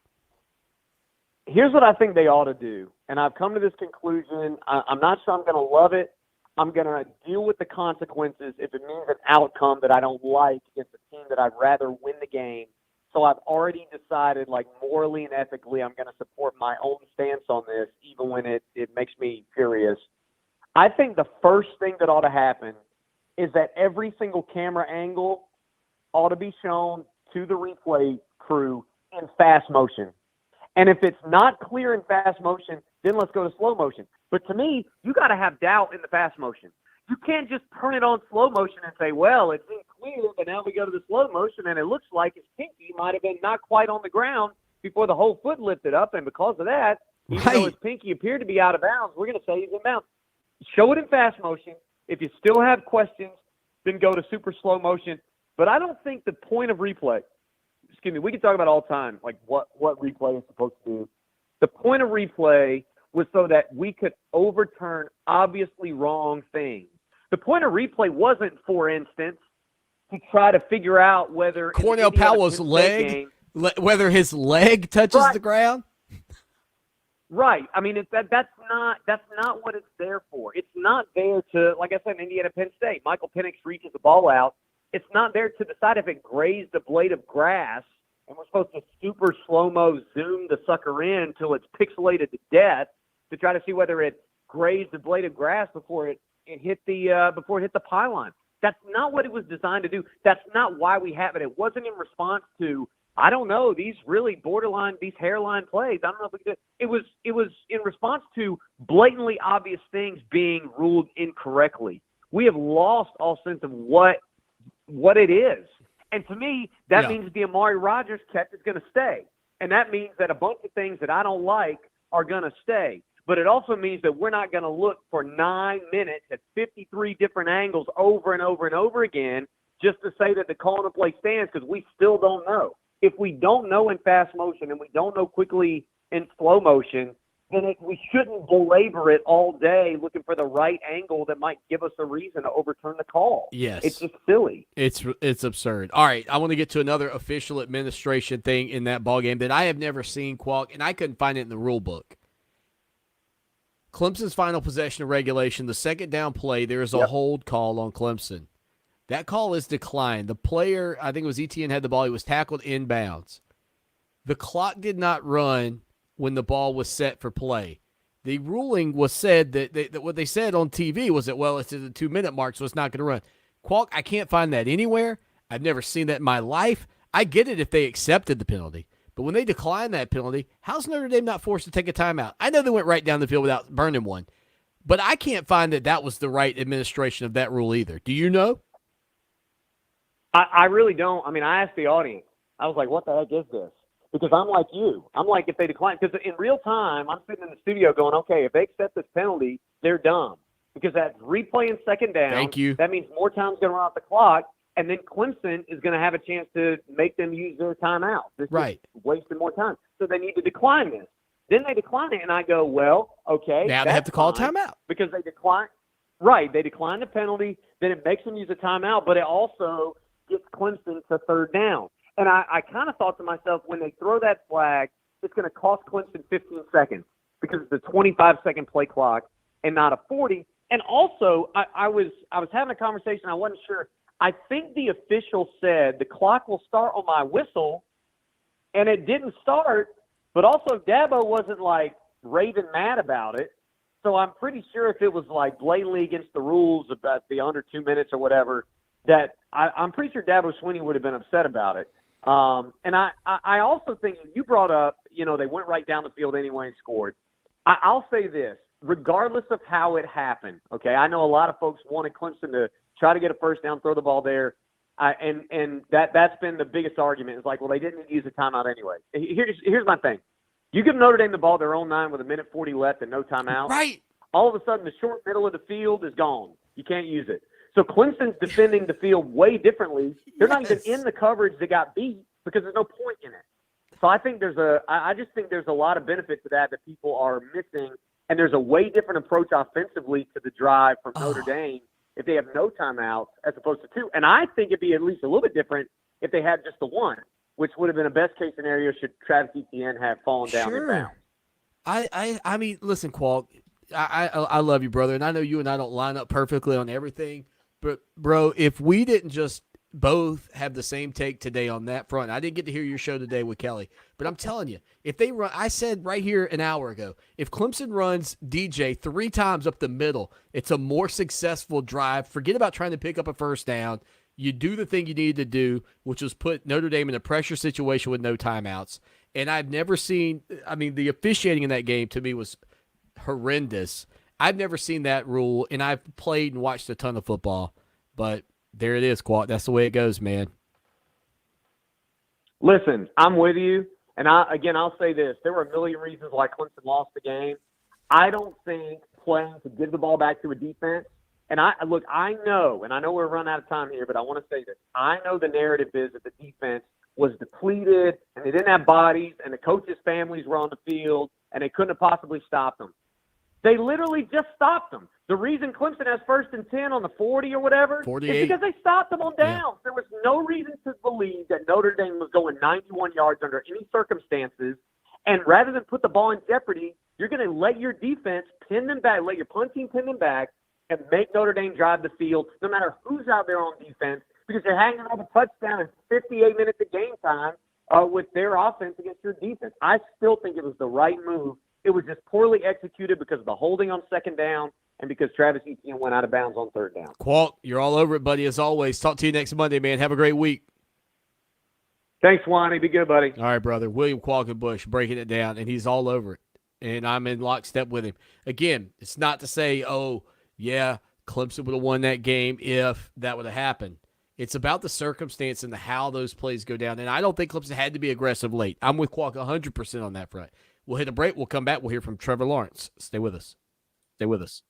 Here's what I think they ought to do, and I've come to this conclusion. I'm not sure I'm going to love it. I'm going to deal with the consequences if it means an outcome that I don't like against a team that I'd rather win the game. So I've already decided, morally and ethically, I'm going to support my own stance on this, even when it makes me furious. I think the first thing that ought to happen is that every single camera angle ought to be shown to the replay crew in fast motion. And if it's not clear in fast motion, then let's go to slow motion. But to me, you got to have doubt in the fast motion. You can't just turn it on slow motion and say, well, it's clear, but now we go to the slow motion, and it looks like his pinky might have been not quite on the ground before the whole foot lifted up, and because of that, even though his pinky appeared to be out of bounds, we're going to say he's in bounds. Show it in fast motion. If you still have questions, then go to super slow motion. But I don't think the point of replay, we can talk about all the time, what replay is supposed to do. The point of replay was so that we could overturn obviously wrong things. The point of replay wasn't, for instance, to try to figure out whether Cornell Powell's leg, whether his leg touches the ground. Right. I mean, that's not what it's there for. It's not there to, like I said, in Indiana Penn State, Michael Penix reaches the ball out. It's not there to decide if it grazed a blade of grass, and we're supposed to super slow-mo zoom the sucker in until it's pixelated to death to try to see whether it grazed a blade of grass before it hit the pylon. That's not what it was designed to do. That's not why we have it. It wasn't in response to, I don't know, these really borderline, these hairline plays. I don't know if we could. It was in response to blatantly obvious things being ruled incorrectly. We have lost all sense of what it is. And to me, that means the Amari Rogers catch is going to stay. And that means that a bunch of things that I don't like are going to stay. But it also means that we're not going to look for 9 minutes at 53 different angles over and over and over again just to say that the call on the play stands, because we still don't know. If we don't know in fast motion and we don't know quickly in slow motion, then we shouldn't belabor it all day looking for the right angle that might give us a reason to overturn the call. Yes. It's just silly. It's absurd. All right, I want to get to another official administration thing in that ballgame that I have never seen, Qualk, and I couldn't find it in the rule book. Clemson's final possession of regulation, the second down play, there is a hold call on Clemson. That call is declined. The player, I think it was ETN, had the ball. He was tackled inbounds. The clock did not run when the ball was set for play. The ruling was said that what they said on TV was that, well, it's at the 2-minute mark, so it's not going to run. Qualk, I can't find that anywhere. I've never seen that in my life. I get it if they accepted the penalty. But when they declined that penalty, how's Notre Dame not forced to take a timeout? I know they went right down the field without burning one. But I can't find that was the right administration of that rule either. Do you know? I really don't. I mean, I asked the audience. I was like, what the heck is this? Because I'm like you. I'm like, if they decline, because in real time, I'm sitting in the studio going, okay, if they accept this penalty, they're dumb. Because that's replaying second down. Thank you. That means more time's going to run off the clock, and then Clemson is going to have a chance to make them use their timeout. This right. is wasting more time. So they need to decline this. Then they decline it, and I go, well, okay. Now they have to call a timeout. Because they decline. Right. They decline the penalty. Then it makes them use a timeout, but it also gets Clemson to third down. And I kind of thought to myself, when they throw that flag, it's going to cost Clemson 15 seconds because it's a 25-second play clock and not a 40. And also, I was having a conversation. I wasn't sure. I think the official said the clock will start on my whistle, and it didn't start. But also, Dabo wasn't, like, raving mad about it. So I'm pretty sure if it was, like, blatantly against the rules about the under 2 minutes or whatever, that I'm pretty sure Dabo Swinney would have been upset about it. And I also think you brought up, they went right down the field anyway and scored. I'll say this, regardless of how it happened, okay, I know a lot of folks wanted Clemson to try to get a first down, throw the ball there, and that's been the biggest argument. It's like, well, they didn't use a timeout anyway. Here's my thing. You give Notre Dame the ball their own 9 with 1:40 left and no timeout. Right. All of a sudden, the short middle of the field is gone. You can't use it. So Clemson's defending the field way differently. They're not even in the coverage that got beat because there's no point in it. So I think I just think there's a lot of benefit to that people are missing, and there's a way different approach offensively to the drive from Notre Dame if they have no timeouts as opposed to 2. And I think it'd be at least a little bit different if they had just the 1, which would have been a best-case scenario should Travis Etienne have fallen down in bounds. I mean, listen, Qualk, I love you, brother, and I know you and I don't line up perfectly on everything, but, bro, if we didn't just both have the same take today on that front, I didn't get to hear your show today with Kelly, but I'm telling you, if they run, I said right here an hour ago, if Clemson runs DJ 3 times up the middle, it's a more successful drive. Forget about trying to pick up a first down. You do the thing you needed to do, which was put Notre Dame in a pressure situation with no timeouts. And I've never seen, I mean, the officiating in that game to me was horrendous. I've never seen that rule, and I've played and watched a ton of football. But there it is, Qualt. That's the way it goes, man. Listen, I'm with you. And I'll say this. There were a million reasons why Clemson lost the game. I don't think playing to give the ball back to a defense. And I know, and I know we're running out of time here, but I want to say this. I know the narrative is that the defense was depleted and they didn't have bodies and the coaches' families were on the field and they couldn't have possibly stopped them. They literally just stopped them. The reason Clemson has 1st and 10 on the 40 or whatever 48. is because they stopped them on downs. Yeah. There was no reason to believe that Notre Dame was going 91 yards under any circumstances. And rather than put the ball in jeopardy, you're going to let your defense pin them back, let your punt team pin them back, and make Notre Dame drive the field no matter who's out there on defense because they're hanging on a touchdown in 58 minutes of game time with their offense against your defense. I still think it was the right move. It was just poorly executed because of the holding on 2nd down and because Travis Etienne went out of bounds on 3rd down. Qualt, you're all over it, buddy, as always. Talk to you next Monday, man. Have a great week. Thanks, Wani. Be good, buddy. All right, brother. William Qualkenbush breaking it down, and he's all over it. And I'm in lockstep with him. Again, it's not to say, oh, yeah, Clemson would have won that game if that would have happened. It's about the circumstance and how those plays go down. And I don't think Clemson had to be aggressive late. I'm with Qualk 100% on that front. We'll hit a break. We'll come back. We'll hear from Trevor Lawrence. Stay with us. Stay with us.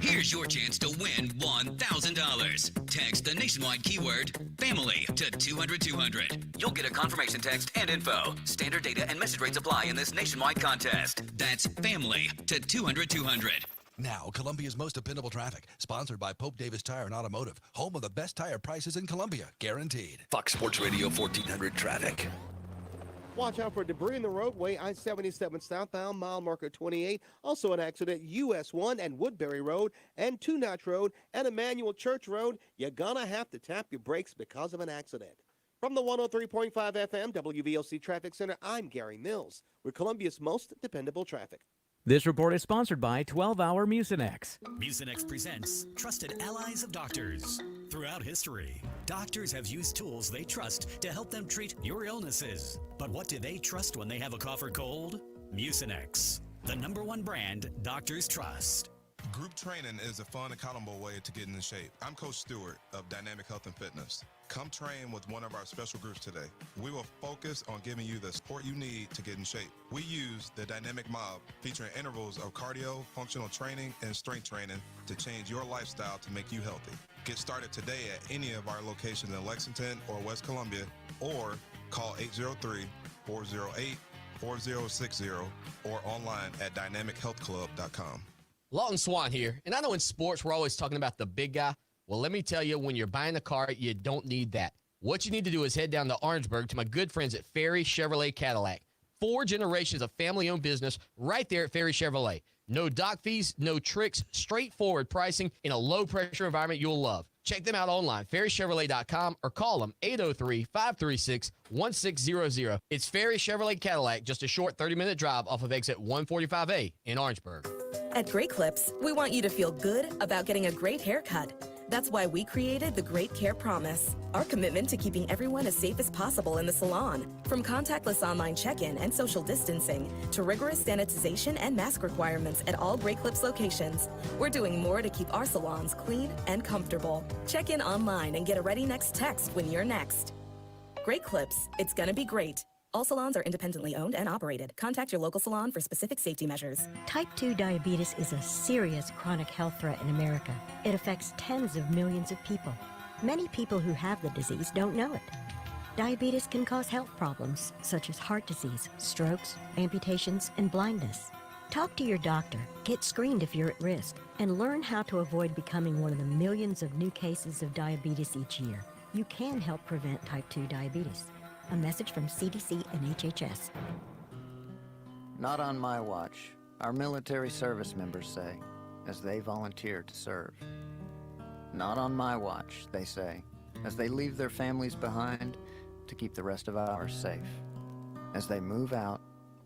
Here's your chance to win $1,000. Text the nationwide keyword family to 200-200. You'll get a confirmation text and info. Standard data and message rates apply in this nationwide contest. That's family to 200-200. Now, Columbia's most dependable traffic, sponsored by Pope Davis Tire and Automotive, home of the best tire prices in Columbia, guaranteed. Fox Sports Radio 1400 traffic. Watch out for debris in the roadway, I-77 southbound, mile marker 28. Also an accident, US 1 and Woodbury Road and Two Notch Road and Emmanuel Church Road. You're gonna have to tap your brakes because of an accident. From the 103.5 FM WVLC Traffic Center, I'm Gary Mills with Columbia's most dependable traffic. This report is sponsored by 12-Hour Mucinex. Mucinex presents Trusted Allies of Doctors. Throughout history, doctors have used tools they trust to help them treat your illnesses. But what do they trust when they have a cough or cold? Mucinex, the #1 brand doctors trust. Group training is a fun, accountable way to get in shape. I'm Coach Stewart of Dynamic Health and Fitness. Come train with one of our special groups today. We will focus on giving you the support you need to get in shape. We use the Dynamic Mob, featuring intervals of cardio, functional training, and strength training to change your lifestyle to make you healthy. Get started today at any of our locations in Lexington or West Columbia, or call 803-408-4060 or online at dynamichealthclub.com. Lawton Swan here, and I know in sports we're always talking about the big guy. Well, let me tell you, when you're buying a car, you don't need that. What you need to do is head down to Orangeburg to my good friends at Ferry Chevrolet Cadillac. 4 generations of family-owned business right there at Ferry Chevrolet. No dock fees, no tricks, straightforward pricing in a low-pressure environment you'll love. Check them out online, ferrychevrolet.com, or call them 803-536-1600. It's Ferry Chevrolet Cadillac, just a short 30-minute drive off of exit 145A in Orangeburg. At Great Clips, we want you to feel good about getting a great haircut. That's why we created the Great Care Promise, our commitment to keeping everyone as safe as possible in the salon. From contactless online check-in and social distancing to rigorous sanitization and mask requirements at all Great Clips locations, we're doing more to keep our salons clean and comfortable. Check in online and get a Ready Next text when you're next. Great Clips, it's gonna be great. All salons are independently owned and operated. Contact your local salon for specific safety measures. Type 2 diabetes is a serious chronic health threat in America. It affects tens of millions of people. Many people who have the disease don't know it. Diabetes can cause health problems such as heart disease, strokes, amputations, and blindness. Talk to your doctor, get screened if you're at risk, and learn how to avoid becoming one of the millions of new cases of diabetes each year. You can help prevent type 2 diabetes. A message from CDC and HHS. Not on my watch, our military service members say, as they volunteer to serve. Not on my watch, they say, as they leave their families behind to keep the rest of ours safe. As they move out,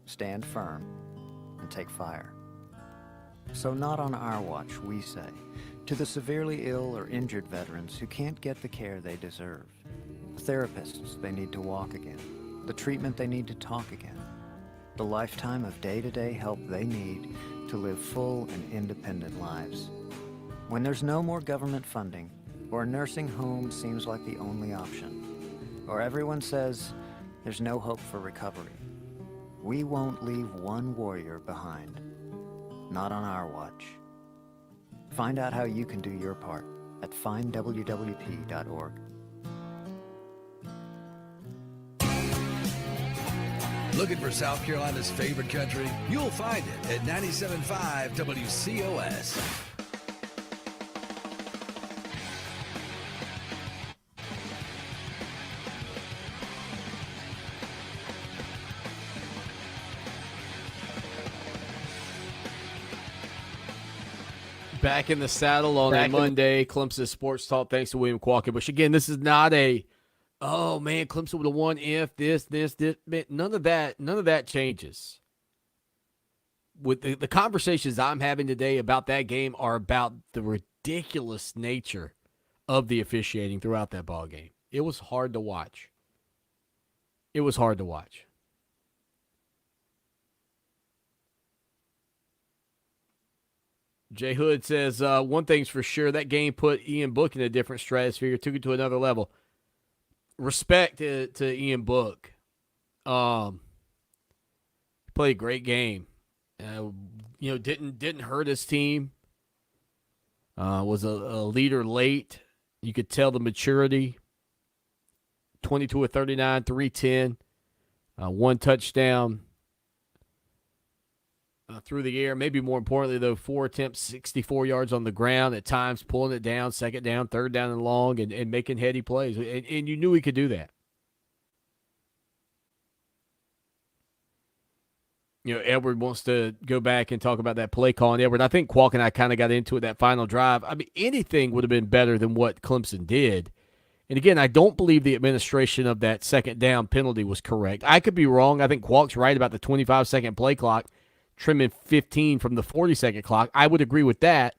stand firm, and take fire. So not on our watch, we say, to the severely ill or injured veterans who can't get the care they deserve. The therapists they need to walk again, the treatment they need to talk again, the lifetime of day-to-day help they need to live full and independent lives. When there's no more government funding, or a nursing home seems like the only option, or everyone says there's no hope for recovery, we won't leave one warrior behind. Not on our watch. Find out how you can do your part at findwwp.org. Looking for South Carolina's favorite country? You'll find it at 97.5 WCOS. Back in the saddle on a Monday, Clemson Sports Talk. Thanks to William Qualkenbush. Again, this is not a, oh man, Clemson would have won if this. Man, none of that changes. With the conversations I'm having today about that game are about the ridiculous nature of the officiating throughout that ball game. It was hard to watch. It was hard to watch. Jay Hood says, one thing's for sure, that game put Ian Book in a different stratosphere, took it to another level. Respect to Ian Book. Played a great game. Didn't hurt his team. Was a leader late. You could tell the maturity. 22 of 39, 310. One touchdown. Through the air. Maybe more importantly, though, 4 attempts, 64 yards on the ground, at times pulling it down, second down, third down and long, and making heady plays. And you knew he could do that. Edward wants to go back and talk about that play call. And Edward, I think Qualk and I kind of got into it that final drive. I mean, anything would have been better than what Clemson did. And again, I don't believe the administration of that second down penalty was correct. I could be wrong. I think Qualk's right about the 25-second play clock, trimming 15 from the 40-second clock. I would agree with that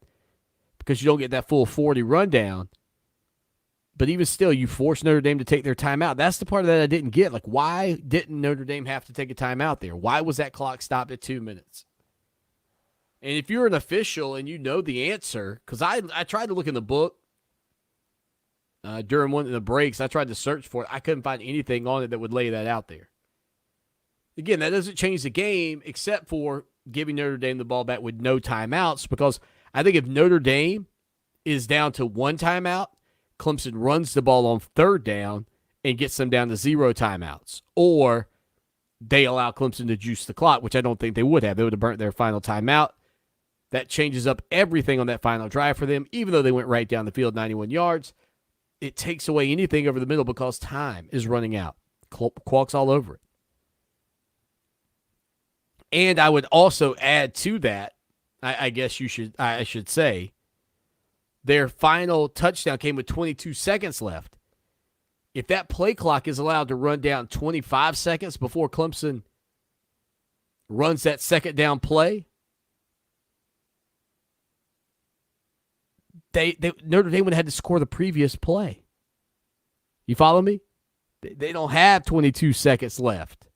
because you don't get that full 40 rundown. But even still, you force Notre Dame to take their timeout. That's the part of that I didn't get. Like, why didn't Notre Dame have to take a timeout there? Why was that clock stopped at 2 minutes? And if you're an official and you know the answer, because I tried to look in the book during one of the breaks. I tried to search for it. I couldn't find anything on it that would lay that out there. Again, that doesn't change the game except for giving Notre Dame the ball back with no timeouts, because I think if Notre Dame is down to one timeout, Clemson runs the ball on third down and gets them down to 0 timeouts. Or they allow Clemson to juice the clock, which I don't think they would have. They would have burnt their final timeout. That changes up everything on that final drive for them, even though they went right down the field 91 yards. It takes away anything over the middle because time is running out. Qualk's all over it. And I would also add to that, I guess I should say, their final touchdown came with 22 seconds left. If that play clock is allowed to run down 25 seconds before Clemson runs that second down play, Notre Dame would have had to score the previous play. You follow me? They don't have 22 seconds left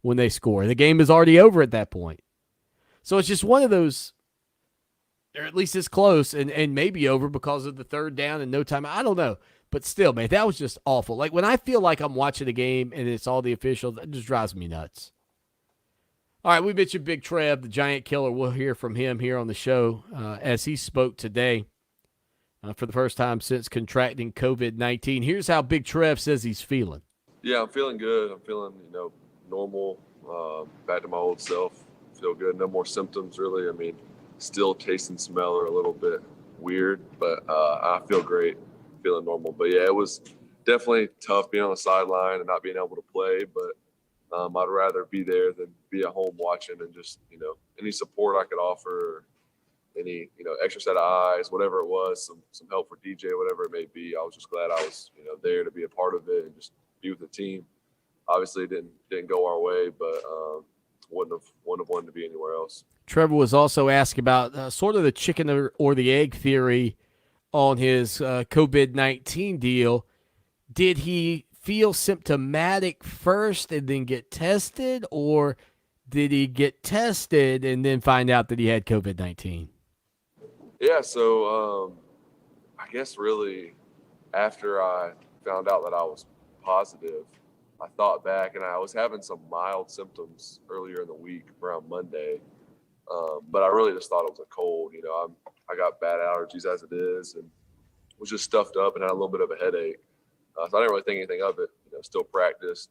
when they score. The game is already over at that point. So it's just one of those, or at least it's close and maybe over because of the third down and no time. I don't know. But still, man, that was just awful. Like, when I feel like I'm watching a game and it's all the officials, that just drives me nuts. All right, we mentioned Big Trev, the Giant Killer. We'll hear from him here on the show as he spoke today for the first time since contracting COVID-19. Here's how Big Trev says he's feeling. Yeah, I'm feeling good. I'm feeling, normal, back to my old self. Feel good. No more symptoms, really. I mean, still taste and smell are a little bit weird, but I feel great, feeling normal. But, yeah, it was definitely tough being on the sideline and not being able to play, but I'd rather be there than be at home watching, and just, any support I could offer, any, extra set of eyes, whatever it was, some help for DJ, whatever it may be. I was just glad I was, there to be a part of it and just be with the team. Obviously it didn't go our way, but wouldn't have wanted to be anywhere else. Trevor was also asked about sort of the chicken or the egg theory on his COVID-19 deal. Did he feel symptomatic first and then get tested, or did he get tested and then find out that he had COVID-19? Yeah, so I guess really after I found out that I was positive, I thought back, and I was having some mild symptoms earlier in the week around Monday, but I really just thought it was a cold. I got bad allergies as it is and was just stuffed up and had a little bit of a headache. So I didn't really think anything of it. Still practiced.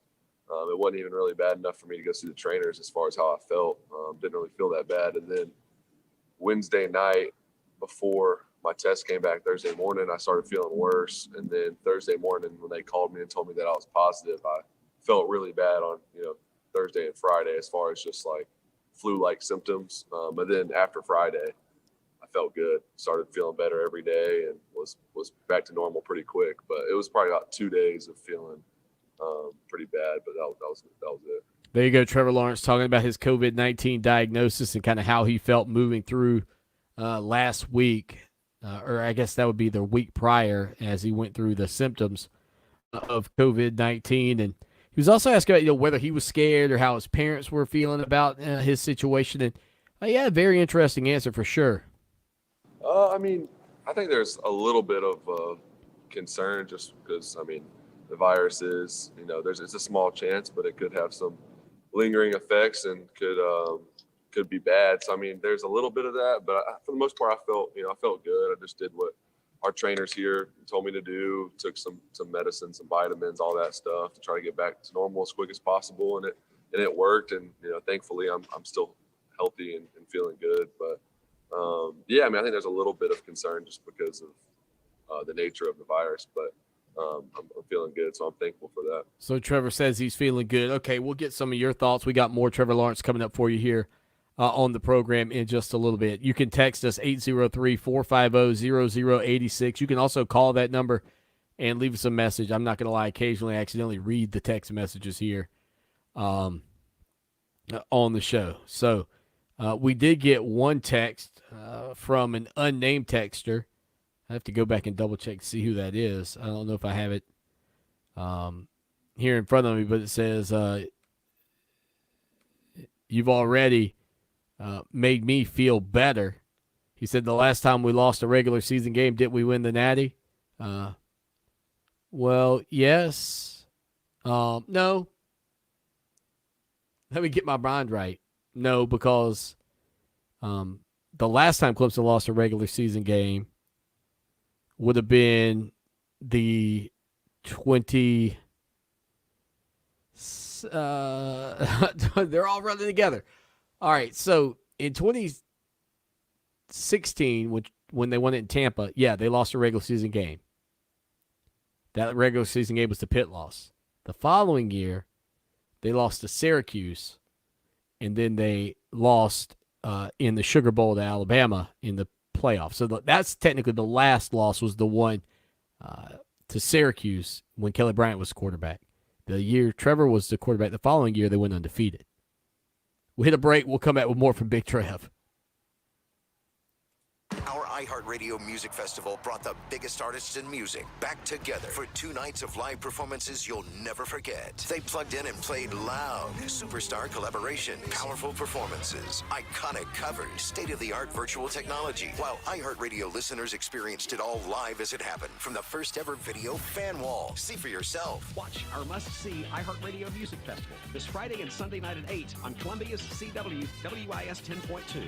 It wasn't even really bad enough for me to go see the trainers as far as how I felt. Didn't really feel that bad. And then Wednesday night, before my test came back Thursday morning, I started feeling worse. And then Thursday morning, when they called me and told me that I was positive, I felt really bad on Thursday and Friday as far as just like flu-like symptoms. But then after Friday, I felt good. Started feeling better every day and was back to normal pretty quick. But it was probably about 2 days of feeling pretty bad, but that was it. There you go, Trevor Lawrence talking about his COVID-19 diagnosis and kind of how he felt moving through last week, or I guess that would be the week prior, as he went through the symptoms of COVID-19. And he was also asked about whether he was scared or how his parents were feeling about his situation. And yeah, a very interesting answer for sure. I mean, I think there's a little bit of concern just because, the virus is, it's a small chance, but it could have some lingering effects and could be bad. So, there's a little bit of that, but for the most part, I felt good. I just did what our trainers here told me to do, took some medicine, some vitamins, all that stuff to try to get back to normal as quick as possible. And it worked. And, thankfully I'm still healthy and feeling good. But yeah, I think there's a little bit of concern just because of the nature of the virus, but I'm feeling good, so I'm thankful for that. So Trevor says he's feeling good. Okay, we'll get some of your thoughts. We got more Trevor Lawrence coming up for you here on the program in just a little bit. You can text us 803-450-0086. You can also call that number and leave us a message. I'm not going to lie, occasionally I accidentally read the text messages here on the show. So we did get one text from an unnamed texter. I have to go back and double-check to see who that is. I don't know if I have it here in front of me, but it says, you've already made me feel better. He said the last time we lost a regular season game, did we win the Natty? Well, yes. No. Let me get my mind right. No, because the last time Clemson lost a regular season game would have been the 20 they're all running together. All right, so in 2016, when they won it in Tampa, yeah, they lost a regular season game. That regular season game was the Pitt loss. The following year, they lost to Syracuse, and then they lost in the Sugar Bowl to Alabama in the playoffs. So that's technically the last loss was the one to Syracuse when Kelly Bryant was quarterback. The year Trevor was the quarterback, the following year they went undefeated. We'll hit a break. We'll come back with more from Big Trev. Our iHeartRadio Music Festival brought the biggest artists in music back together for 2 nights of live performances you'll never forget. They plugged in and played loud, superstar collaboration, powerful performances, iconic covers, state-of-the-art virtual technology, while iHeartRadio listeners experienced it all live as it happened from the first ever video fan wall. See for yourself. Watch our must-see iHeartRadio Music Festival this Friday and Sunday night at 8 on Columbia's CW WIS 10.2.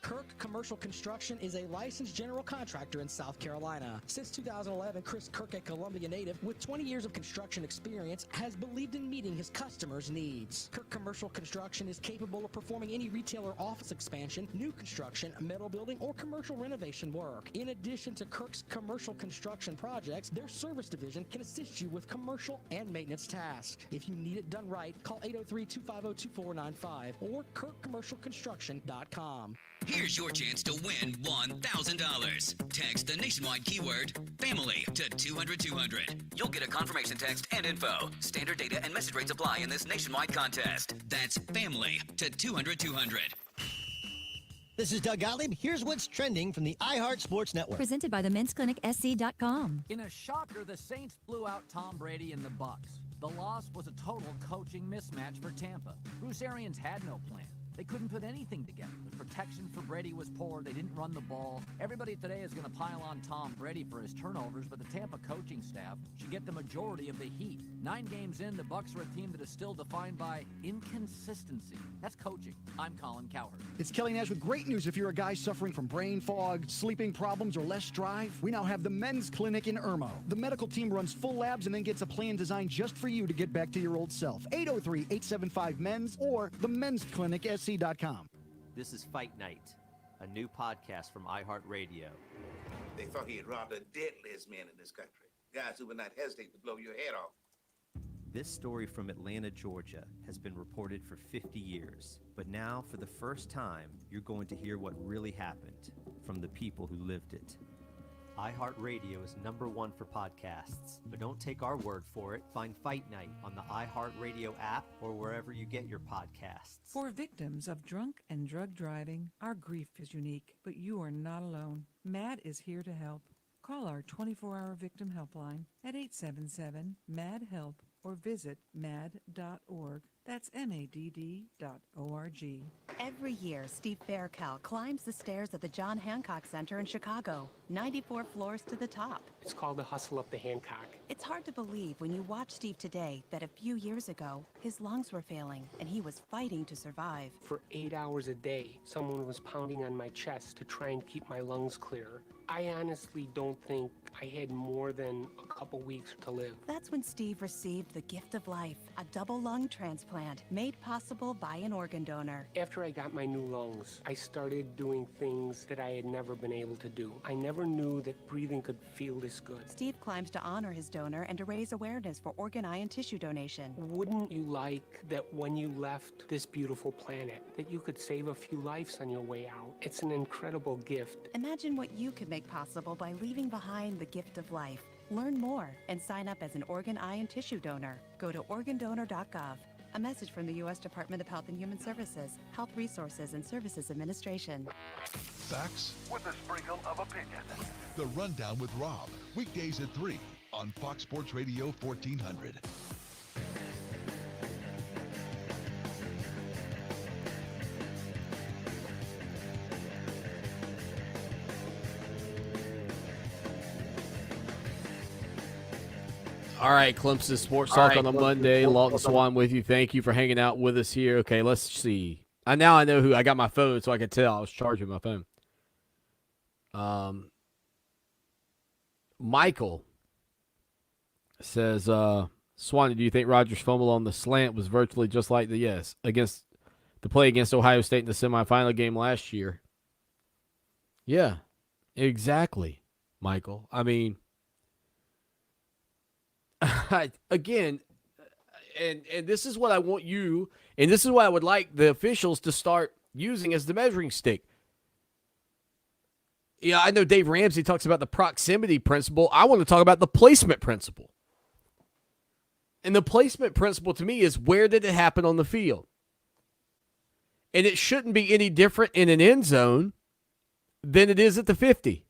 Kirk Commercial Construction is a licensed general contractor in South Carolina. Since 2011, Chris Kirk, a Columbia native with 20 years of construction experience, has believed in meeting his customers' needs. Kirk Commercial Construction is capable of performing any retail or office expansion, new construction, metal building, or commercial renovation work. In addition to Kirk's commercial construction projects, their service division can assist you with commercial and maintenance tasks. If you need it done right, call 803-250-2495 or kirkcommercialconstruction.com. Here's your chance to win $1,000. Text the nationwide keyword family to 200-200. You'll get a confirmation text and info. Standard data and message rates apply in this nationwide contest. That's family to 200-200. This is Doug Gottlieb. Here's what's trending from the iHeart Sports Network. Presented by the Men's Clinic SC.com. In a shocker, the Saints blew out Tom Brady and the Bucs. The loss was a total coaching mismatch for Tampa. Bruce Arians had no plan. They couldn't put anything together. The protection for Brady was poor. They didn't run the ball. Everybody today is going to pile on Tom Brady for his turnovers, but the Tampa coaching staff should get the majority of the heat. 9 games in, the Bucs are a team that is still defined by inconsistency. That's coaching. I'm Colin Cowherd. It's Kelly Nash with great news if you're a guy suffering from brain fog, sleeping problems, or less drive. We now have the Men's Clinic in Irmo. The medical team runs full labs and then gets a plan designed just for you to get back to your old self. 803-875-MENS or themensclinic.com. This is Fight Night, a new podcast from iHeartRadio. They thought he had robbed the deadliest man in this country. Guys who would not hesitate to blow your head off. This story from Atlanta, Georgia, has been reported for 50 years. But now, for the first time, you're going to hear what really happened from the people who lived it. iHeartRadio is #1 for podcasts, but don't take our word for it. Find Fight Night on the iHeartRadio app or wherever you get your podcasts. For victims of drunk and drug driving, our grief is unique, but you are not alone. MAD is here to help. Call our 24-hour victim helpline at 877-MAD-HELP or visit mad.org. That's MADD.org. Every year, Steve Faircal climbs the stairs at the John Hancock Center in Chicago, 94 floors to the top. It's called the hustle up the Hancock. It's hard to believe when you watch Steve today that a few years ago, his lungs were failing and he was fighting to survive. For 8 hours a day, someone was pounding on my chest to try and keep my lungs clear. I honestly don't think I had more than a couple weeks to live. That's when Steve received the gift of life, a double lung transplant made possible by an organ donor. After I got my new lungs, I started doing things that I had never been able to do. I never knew that breathing could feel this good. Steve climbs to honor his donor and to raise awareness for organ, eye, and tissue donation. Wouldn't you like that when you left this beautiful planet, that you could save a few lives on your way out? It's an incredible gift. Imagine what you could make possible by leaving behind the gift of life. Learn more and sign up as an organ, eye, and tissue donor. Go to organdonor.gov. A message from the U.S. Department of Health and Human Services, Health Resources and Services Administration. Facts with a sprinkle of opinion. The Rundown with Rob, weekdays at 3 on Fox Sports Radio 1400. All right, Clemson Sports Talk on a Monday. Lawton Swan with you. Thank you for hanging out with us here. Okay, let's see. Now I know who. I got my phone, so I could tell I was charging my phone. Michael says, Swan, do you think Rogers' fumble on the slant was virtually just like against the play against Ohio State in the semifinal game last year? Yeah, exactly, Michael. I mean, again, and this is what I want you, and this is what I would like the officials to start using as the measuring stick. Yeah, I know Dave Ramsey talks about the proximity principle. I want to talk about the placement principle. And the placement principle to me is, where did it happen on the field? And it shouldn't be any different in an end zone than it is at the 50.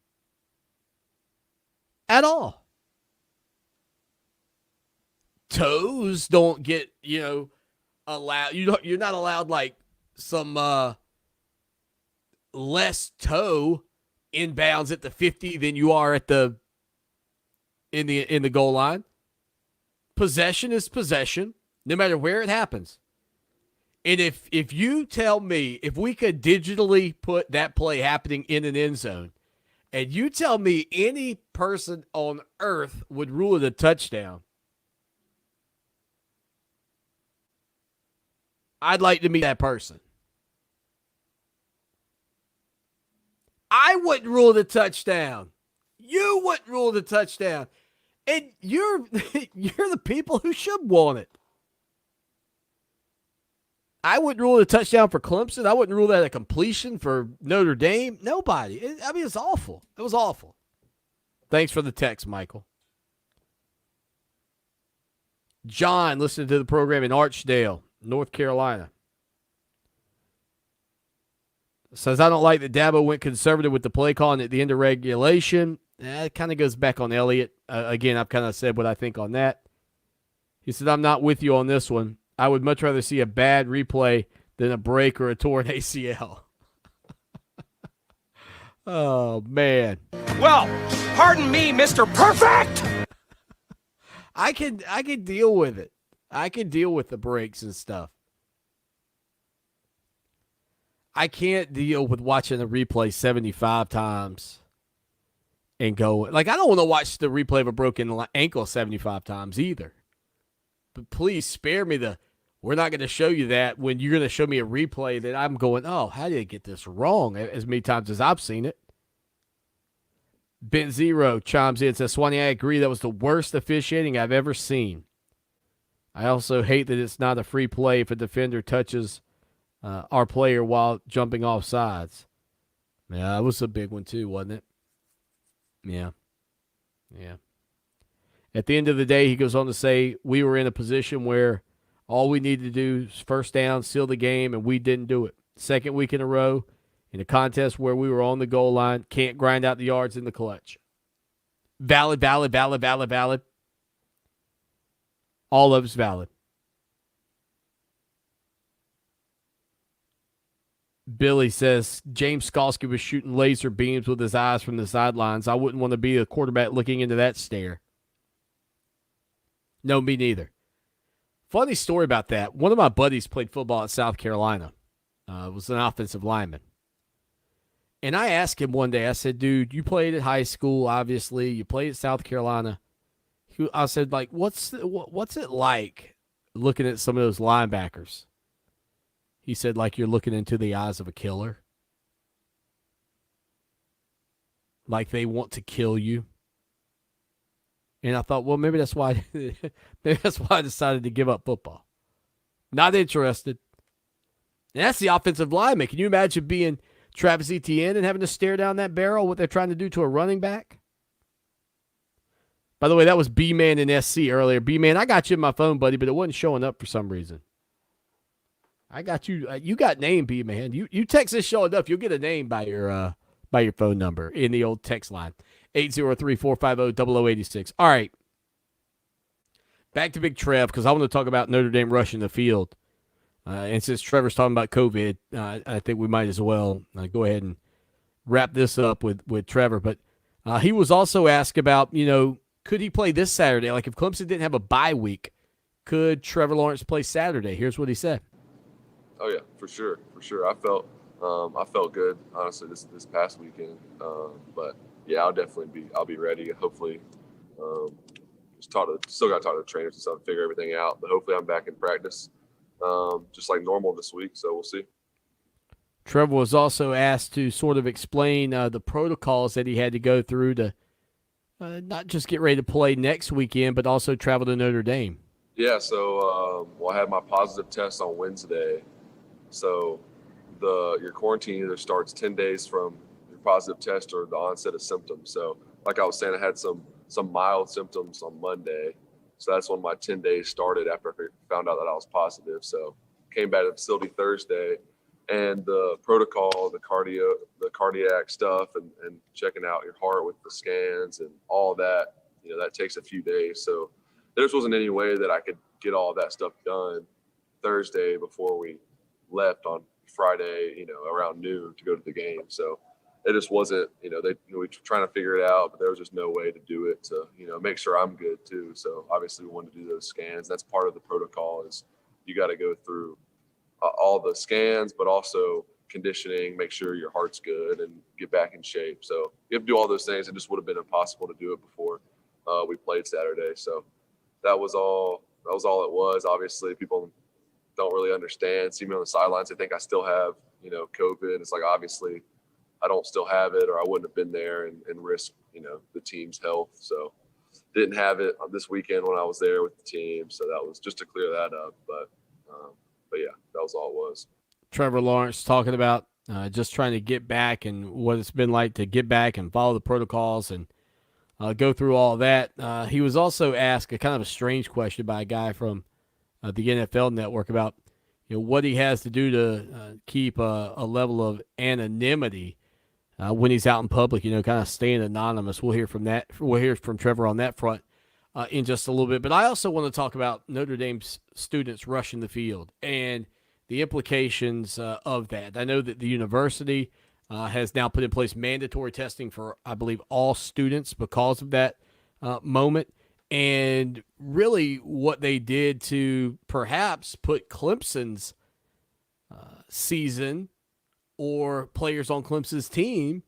At all. Toes don't get, allowed. You're not allowed like some less toe inbounds at the 50 than you are at in the goal line. Possession is possession, no matter where it happens. And if you tell me, if we could digitally put that play happening in an end zone, and you tell me any person on earth would rule it a touchdown, I'd like to meet that person. I wouldn't rule the touchdown. You wouldn't rule the touchdown. And you're the people who should want it. I wouldn't rule the touchdown for Clemson. I wouldn't rule that a completion for Notre Dame. Nobody. It's awful. It was awful. Thanks for the text, Michael. John, listening to the program in Archdale, North Carolina, says, I don't like that Dabo went conservative with the play calling at the end of regulation. It kind of goes back on Elliott. Again, I've kind of said what I think on that. He said, I'm not with you on this one. I would much rather see a bad replay than a break or a torn ACL. Oh, man. Well, pardon me, Mr. Perfect! I can deal with it. I can deal with the breaks and stuff. I can't deal with watching a replay 75 times and go, I don't want to watch the replay of a broken ankle 75 times either. But please spare me we're not going to show you that when you're going to show me a replay that I'm going, oh, how did I get this wrong? As many times as I've seen it. Ben Zero chimes in and says, Swanee, I agree. That was the worst officiating I've ever seen. I also hate that it's not a free play if a defender touches our player while jumping off sides. Yeah, that was a big one too, wasn't it? Yeah. At the end of the day, he goes on to say, we were in a position where all we needed to do is first down, seal the game, and we didn't do it. Second week in a row in a contest where we were on the goal line, can't grind out the yards in the clutch. Valid. All of it's valid. Billy says, James Skalski was shooting laser beams with his eyes from the sidelines. I wouldn't want to be a quarterback looking into that stare. No, me neither. Funny story about that. One of my buddies played football at South Carolina. Was an offensive lineman. And I asked him one day, I said, dude, you played at high school, obviously. You played at South Carolina. I said, like, what's it like looking at some of those linebackers? He said, like you're looking into the eyes of a killer. Like they want to kill you. And I thought, well, maybe that's why I decided to give up football. Not interested. And that's the offensive lineman. Can you imagine being Travis Etienne and having to stare down that barrel, what they're trying to do to a running back? By the way, that was B-Man in SC earlier. B-Man, I got you in my phone, buddy, but it wasn't showing up for some reason. I got you. You got name, B-Man. You text this show enough, you'll get a name by your phone number in the old text line. 803-450-0086. All right. Back to Big Trev, because I want to talk about Notre Dame rushing the field. And since Trevor's talking about COVID, I think we might as well go ahead and wrap this up with Trevor. But he was also asked about, could he play this Saturday? Like if Clemson didn't have a bye week, could Trevor Lawrence play Saturday? Here's what he said. Oh yeah, for sure. I felt good honestly this past weekend. But yeah, I'll be ready. Hopefully, still got to talk to the trainers and stuff, figure everything out. But hopefully, I'm back in practice, just like normal this week. So we'll see. Trevor was also asked to sort of explain the protocols that he had to go through to not just get ready to play next weekend, but also travel to Notre Dame. Yeah. So I had my positive test on Wednesday. So your quarantine either starts 10 days from your positive test or the onset of symptoms. So like I was saying, I had some mild symptoms on Monday. So that's when my 10 days started after I found out that I was positive. So came back to the facility Thursday, and the protocol, the cardiac stuff and checking out your heart with the scans and all that, that takes a few days. So there just wasn't any way that I could get all that stuff done Thursday before we left on Friday, around noon to go to the game. So it just wasn't, we were trying to figure it out, but there was just no way to do it to, make sure I'm good too. So obviously we wanted to do those scans. That's part of the protocol is you got to go through all the scans, but also conditioning, make sure your heart's good and get back in shape. So you have to do all those things. It just would have been impossible to do it before we played Saturday. So that was all it was. Obviously people don't really understand, see me on the sidelines. They think I still have, COVID. It's like, obviously I don't still have it, or I wouldn't have been there and risk, the team's health. So didn't have it on this weekend when I was there with the team. So that was just to clear that up. But yeah, that was all it was. Trevor Lawrence talking about just trying to get back and what it's been like to get back and follow the protocols and go through all that. He was also asked a kind of a strange question by a guy from the NFL Network about what he has to do to keep a level of anonymity when he's out in public, kind of staying anonymous. We'll hear from that. We'll hear from Trevor on that front in just a little bit. But I also want to talk about Notre Dame's students rushing the field and the implications of that. I know that the university has now put in place mandatory testing for, I believe, all students because of that moment. And really what they did to perhaps put Clemson's season or players on Clemson's team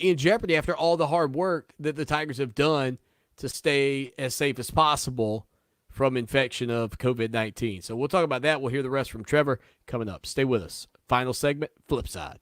in jeopardy after all the hard work that the Tigers have done to stay as safe as possible from infection of COVID-19. So we'll talk about that. We'll hear the rest from Trevor coming up. Stay with us. Final segment, Flip Side.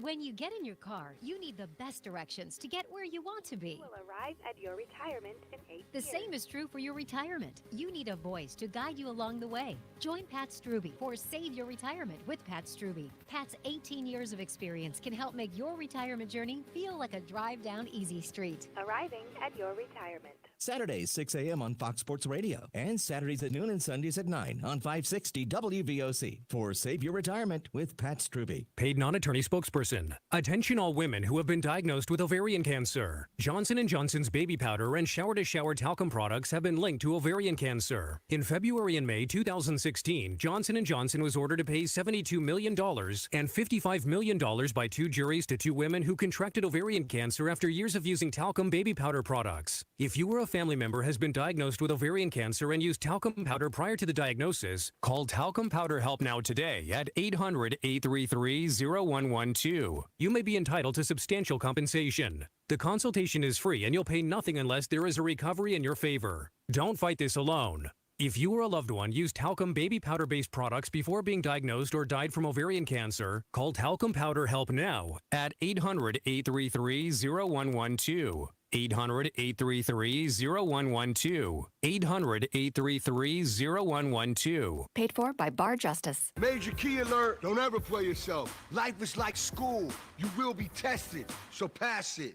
When you get in your car, you need the best directions to get where you want to be. Will arrive at your retirement in 8 The years. same is true for your retirement. You need a voice to guide you along the way. Join Pat Struby for Save Your Retirement with Pat Struby. Pat's 18 years of experience can help make your retirement journey feel like a drive down easy street. Arriving at your retirement. Saturdays, 6 a.m. on Fox Sports Radio. And Saturdays at noon and Sundays at 9 on 560 WVOC for Save Your Retirement with Pat Struby. Paid non-attorney spokesperson. Attention all women who have been diagnosed with ovarian cancer. Johnson & Johnson's baby powder and shower-to-shower talcum products have been linked to ovarian cancer. In February and May 2016, Johnson & Johnson was ordered to pay $72 million and $55 million by two juries to two women who contracted ovarian cancer after years of using talcum baby powder products. If you were family member has been diagnosed with ovarian cancer and used talcum powder prior to the diagnosis, call Talcum Powder Help Now today at 800-833-0112. You may be entitled to substantial compensation. The consultation is free and you'll pay nothing unless there is a recovery in your favor. Don't fight this alone. If you or a loved one used talcum baby powder-based products before being diagnosed or died from ovarian cancer, call Talcum Powder Help Now at 800-833-0112. 800-833-0112. 800-833-0112. Paid for by Bar Justice. Major key alert. Don't ever play yourself. Life is like school. You will be tested, so pass it.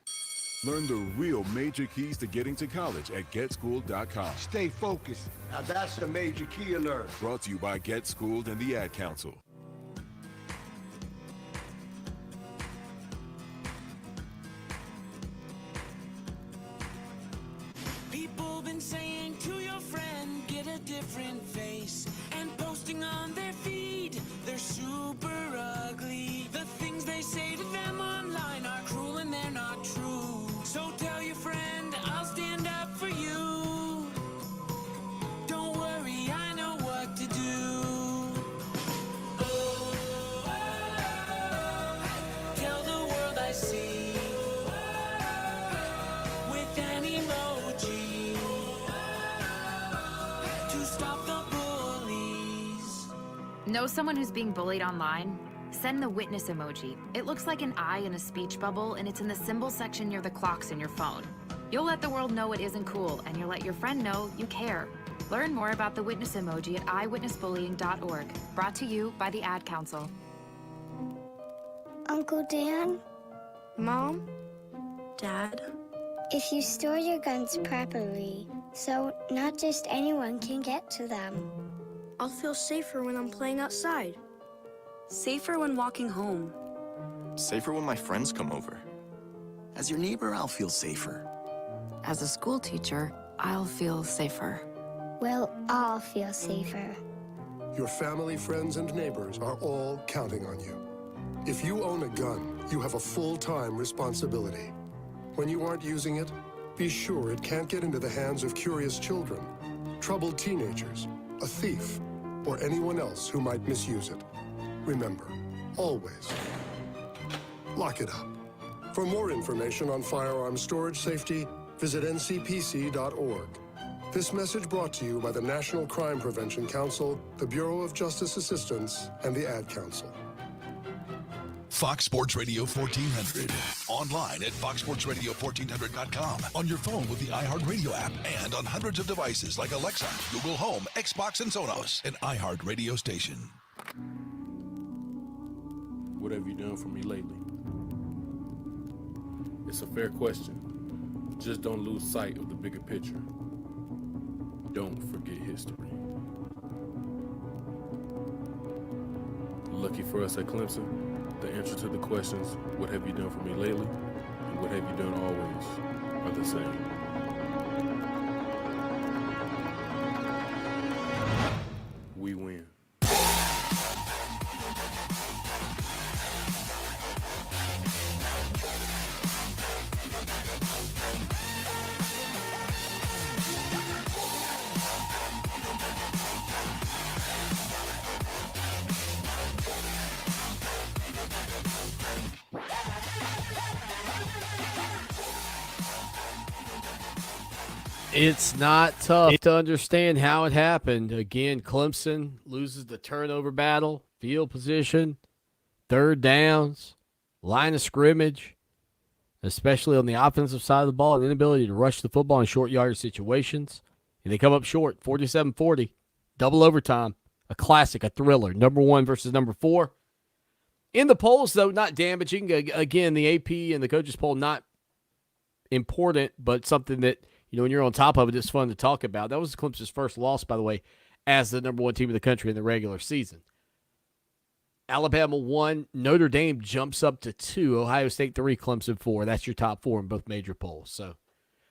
Learn the real major keys to getting to college at GetSchooled.com. Stay focused. Now that's the major key alert. Brought to you by Get Schooled and the Ad Council. People been saying to your friend, get a different face, and posting on their feed, they're super ugly. The things they say to them online are cruel and they're not true. So tell your friend, I'll stand up for you. Don't worry, I know what to do. Tell the world I see with an emoji to stop the bullies. Know someone who's being bullied online? Send the witness emoji. It looks like an eye in a speech bubble, and it's in the symbol section near the clocks in your phone. You'll let the world know it isn't cool, and you'll let your friend know you care. Learn more about the witness emoji at eyewitnessbullying.org. Brought to you by the Ad Council. Uncle Dan? Mom? Dad? If you store your guns properly, so not just anyone can get to them. I'll feel safer when I'm playing outside. Safer when walking home. Safer when my friends come over. As your neighbor, I'll feel safer. As a school teacher, I'll feel safer. We'll all feel safer. Your family, friends, and neighbors are all counting on you. If you own a gun, you have a full-time responsibility. When you aren't using it, be sure it can't get into the hands of curious children, troubled teenagers, a thief, or anyone else who might misuse it. Remember, always, lock it up. For more information on firearm storage safety, visit ncpc.org. This message brought to you by the National Crime Prevention Council, the Bureau of Justice Assistance, and the Ad Council. Fox Sports Radio 1400. Online at foxsportsradio1400.com. On your phone with the iHeartRadio app and on hundreds of devices like Alexa, Google Home, Xbox, and Sonos. An iHeartRadio station. What have you done for me lately? It's a fair question. Just don't lose sight of the bigger picture. Don't forget history. Lucky for us at Clemson, the answer to the questions, what have you done for me lately, and what have you done always, are the same. We win. It's not tough to understand how it happened. Again, Clemson loses the turnover battle, field position, third downs, line of scrimmage, especially on the offensive side of the ball, and inability to rush the football in short yardage situations. And they come up short, 47-40, double overtime, a classic, a thriller, number 1 versus number 4. In the polls, though, not damaging. Again, the AP and the coaches poll, not important, but something that, you know, when you're on top of it, it's fun to talk about. That was Clemson's first loss, by the way, as the number 1 team in the country in the regular season. Alabama 1, Notre Dame jumps up to 2, Ohio State 3, Clemson 4. That's your top 4 in both major polls. So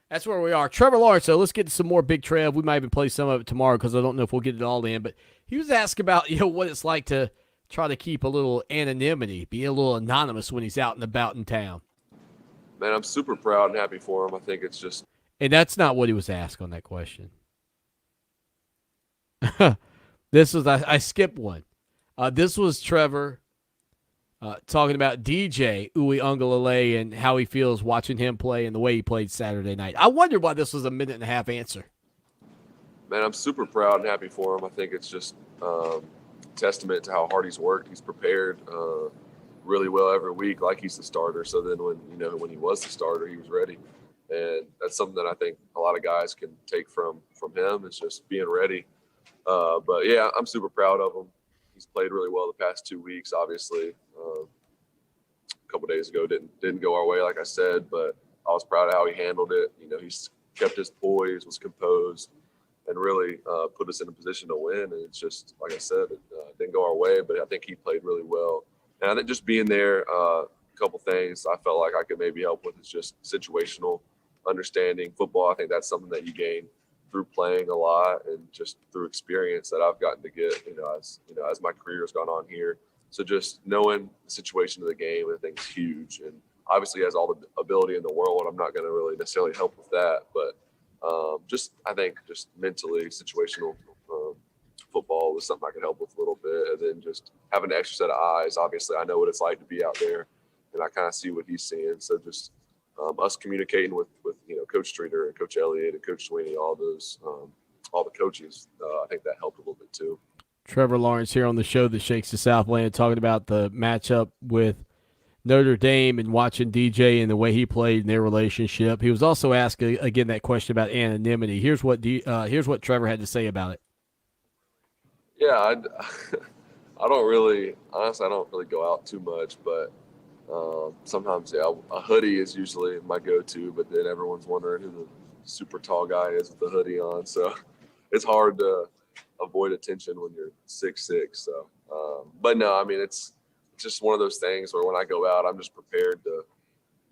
that's where we are. Trevor Lawrence, so let's get to some more Big Trev. We might even play some of it tomorrow because I don't know if we'll get it all in. But he was asked about, you know, what it's like to try to keep a little anonymity, be a little anonymous when he's out and about in town. Man, I'm super proud and happy for him. I think it's just And that's not what he was asked on that question. This was, I skipped one. This was Trevor talking about DJ Uiagalelei and how he feels watching him play and the way he played Saturday night. I wonder why this was a 1.5-minute answer. Man, I'm super proud and happy for him. I think it's just testament to how hard he's worked. He's prepared really well every week, like he's the starter. So then when he was the starter, he was ready. And that's something that I think a lot of guys can take from him, is just being ready. But yeah, I'm super proud of him. He's played really well the past 2 weeks. Obviously, a couple days ago didn't go our way, like I said, but I was proud of how he handled it. He's kept his poise, was composed, and really put us in a position to win. And it's just, like I said, it didn't go our way, but I think he played really well. And I think just being there, a couple things I felt like I could maybe help with is just situational understanding football. I think that's something that you gain through playing a lot and just through experience that I've gotten to get, as my career has gone on here. So just knowing the situation of the game, I think is huge. And obviously he has all the ability in the world. I'm not going to really necessarily help with that, but I think just mentally situational football was something I could help with a little bit. And then just having an extra set of eyes. Obviously I know what it's like to be out there, and I kind of see what he's seeing. So just us communicating with Coach Streeter and Coach Elliott and Coach Sweeney, all the coaches, I think that helped a little bit too. Trevor Lawrence here on the show that shakes the Southland, talking about the matchup with Notre Dame and watching DJ and the way he played in their relationship. He was also asked again that question about anonymity. Here's what Trevor had to say about it. Yeah, I don't really go out too much, but sometimes, a hoodie is usually my go-to, but then everyone's wondering who the super tall guy is with the hoodie on. So it's hard to avoid attention when you're 6'6". So, but no, I mean, it's just one of those things where when I go out, I'm just prepared to,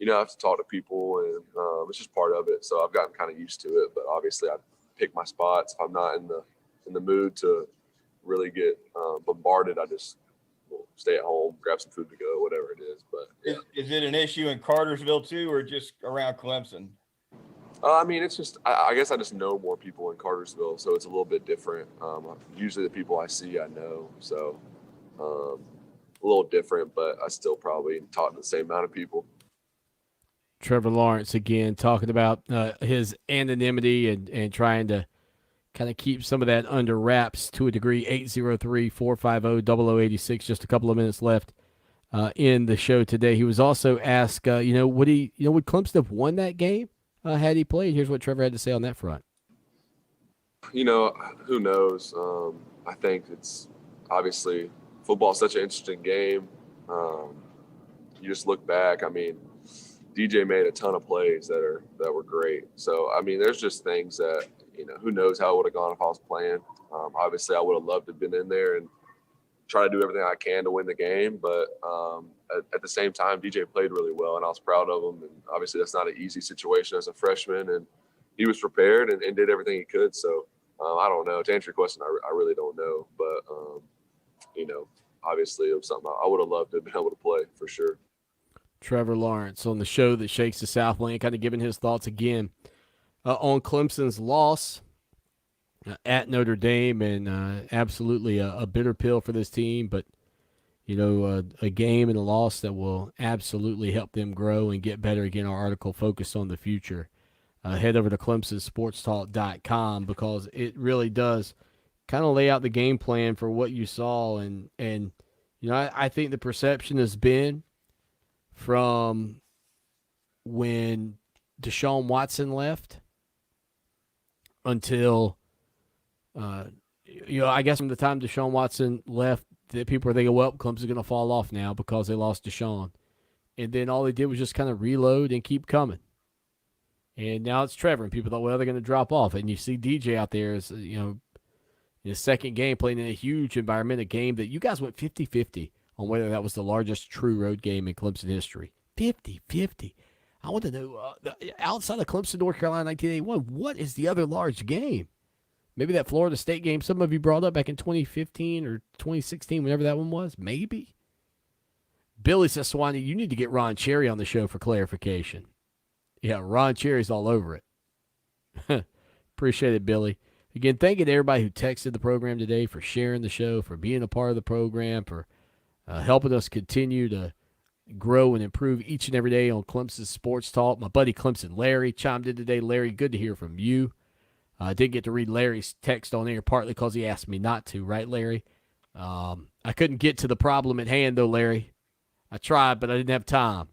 I have to talk to people, and it's just part of it. So I've gotten kind of used to it, but obviously I pick my spots. If I'm not in the mood to really get bombarded, I just stay at home, grab some food to go, whatever it is. But yeah. Is it an issue in Cartersville too, or just around Clemson? I mean, it's just, I guess I just know more people in Cartersville, so it's a little bit different. Usually the people I see, I know, so a little different, but I still probably talk to the same amount of people. Trevor Lawrence again talking about his anonymity and trying to kind of keep some of that under wraps to a degree. 803-450-0086, just a couple of minutes left in the show today. He was also asked, would Clemson have won that game had he played? Here's what Trevor had to say on that front. Who knows? I think it's obviously football is such an interesting game. You just look back. I mean, DJ made a ton of plays that were great. So, I mean, there's just things that, who knows how it would have gone if I was playing. Obviously, I would have loved to have been in there and try to do everything I can to win the game. But at the same time, DJ played really well, and I was proud of him. And obviously, that's not an easy situation as a freshman. And he was prepared and did everything he could. So, I don't know. To answer your question, I really don't know. But, obviously, it was something I would have loved to have been able to play for sure. Trevor Lawrence on the show that shakes the Southland, kind of giving his thoughts again on Clemson's loss at Notre Dame, and absolutely a bitter pill for this team, but a game and a loss that will absolutely help them grow and get better. Again, our article focused on the future. Head over to ClemsonSportsTalk.com because it really does kind of lay out the game plan for what you saw, and I think the perception has been from when Deshaun Watson left until, I guess from the time Deshaun Watson left, that people are thinking, well, Clemson's going to fall off now because they lost Deshaun. And then all they did was just kind of reload and keep coming. And now it's Trevor, and people thought, well, they're going to drop off. And you see DJ out there, as, in his second game, playing in a huge environment, a game that you guys went 50-50 on whether that was the largest true road game in Clemson history. 50-50. I want to know, outside of Clemson, North Carolina, 1981, what is the other large game? Maybe that Florida State game some of you brought up back in 2015 or 2016, whenever that one was. Maybe. Billy says, Swanee, you need to get Ron Cherry on the show for clarification. Yeah, Ron Cherry's all over it. Appreciate it, Billy. Again, thank you to everybody who texted the program today, for sharing the show, for being a part of the program, for helping us continue to grow and improve each and every day on Clemson Sports Talk. My buddy Clemson Larry chimed in today. Larry, good to hear from you. I did get to read Larry's text on air, partly because he asked me not to, right, Larry? I couldn't get to the problem at hand, though, Larry. I tried, but I didn't have time.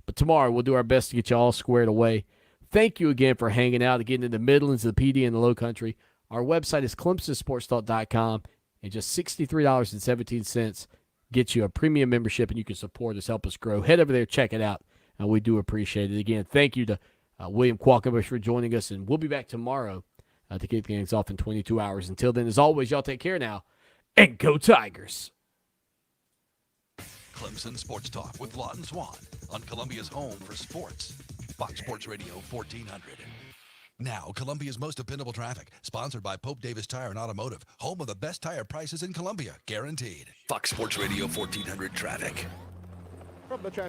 But tomorrow we'll do our best to get you all squared away. Thank you again for hanging out, getting in the Midlands, the PD, and the Low Country. Our website is ClemsonSportsTalk.com, and just $63.17 gets you a premium membership, and you can support us, help us grow. Head over there, check it out, and we do appreciate it. Again, thank you to William Qualkenbush for joining us, and we'll be back tomorrow to kick things off in 22 hours. Until then, as always, y'all take care now, and go Tigers. Clemson Sports Talk with Lawton Swan on Columbia's home for sports. Fox Sports Radio 1400. Now, Columbia's most dependable traffic, sponsored by Pope Davis Tire and Automotive, home of the best tire prices in Columbia, guaranteed. Fox Sports Radio 1400 traffic. From the traffic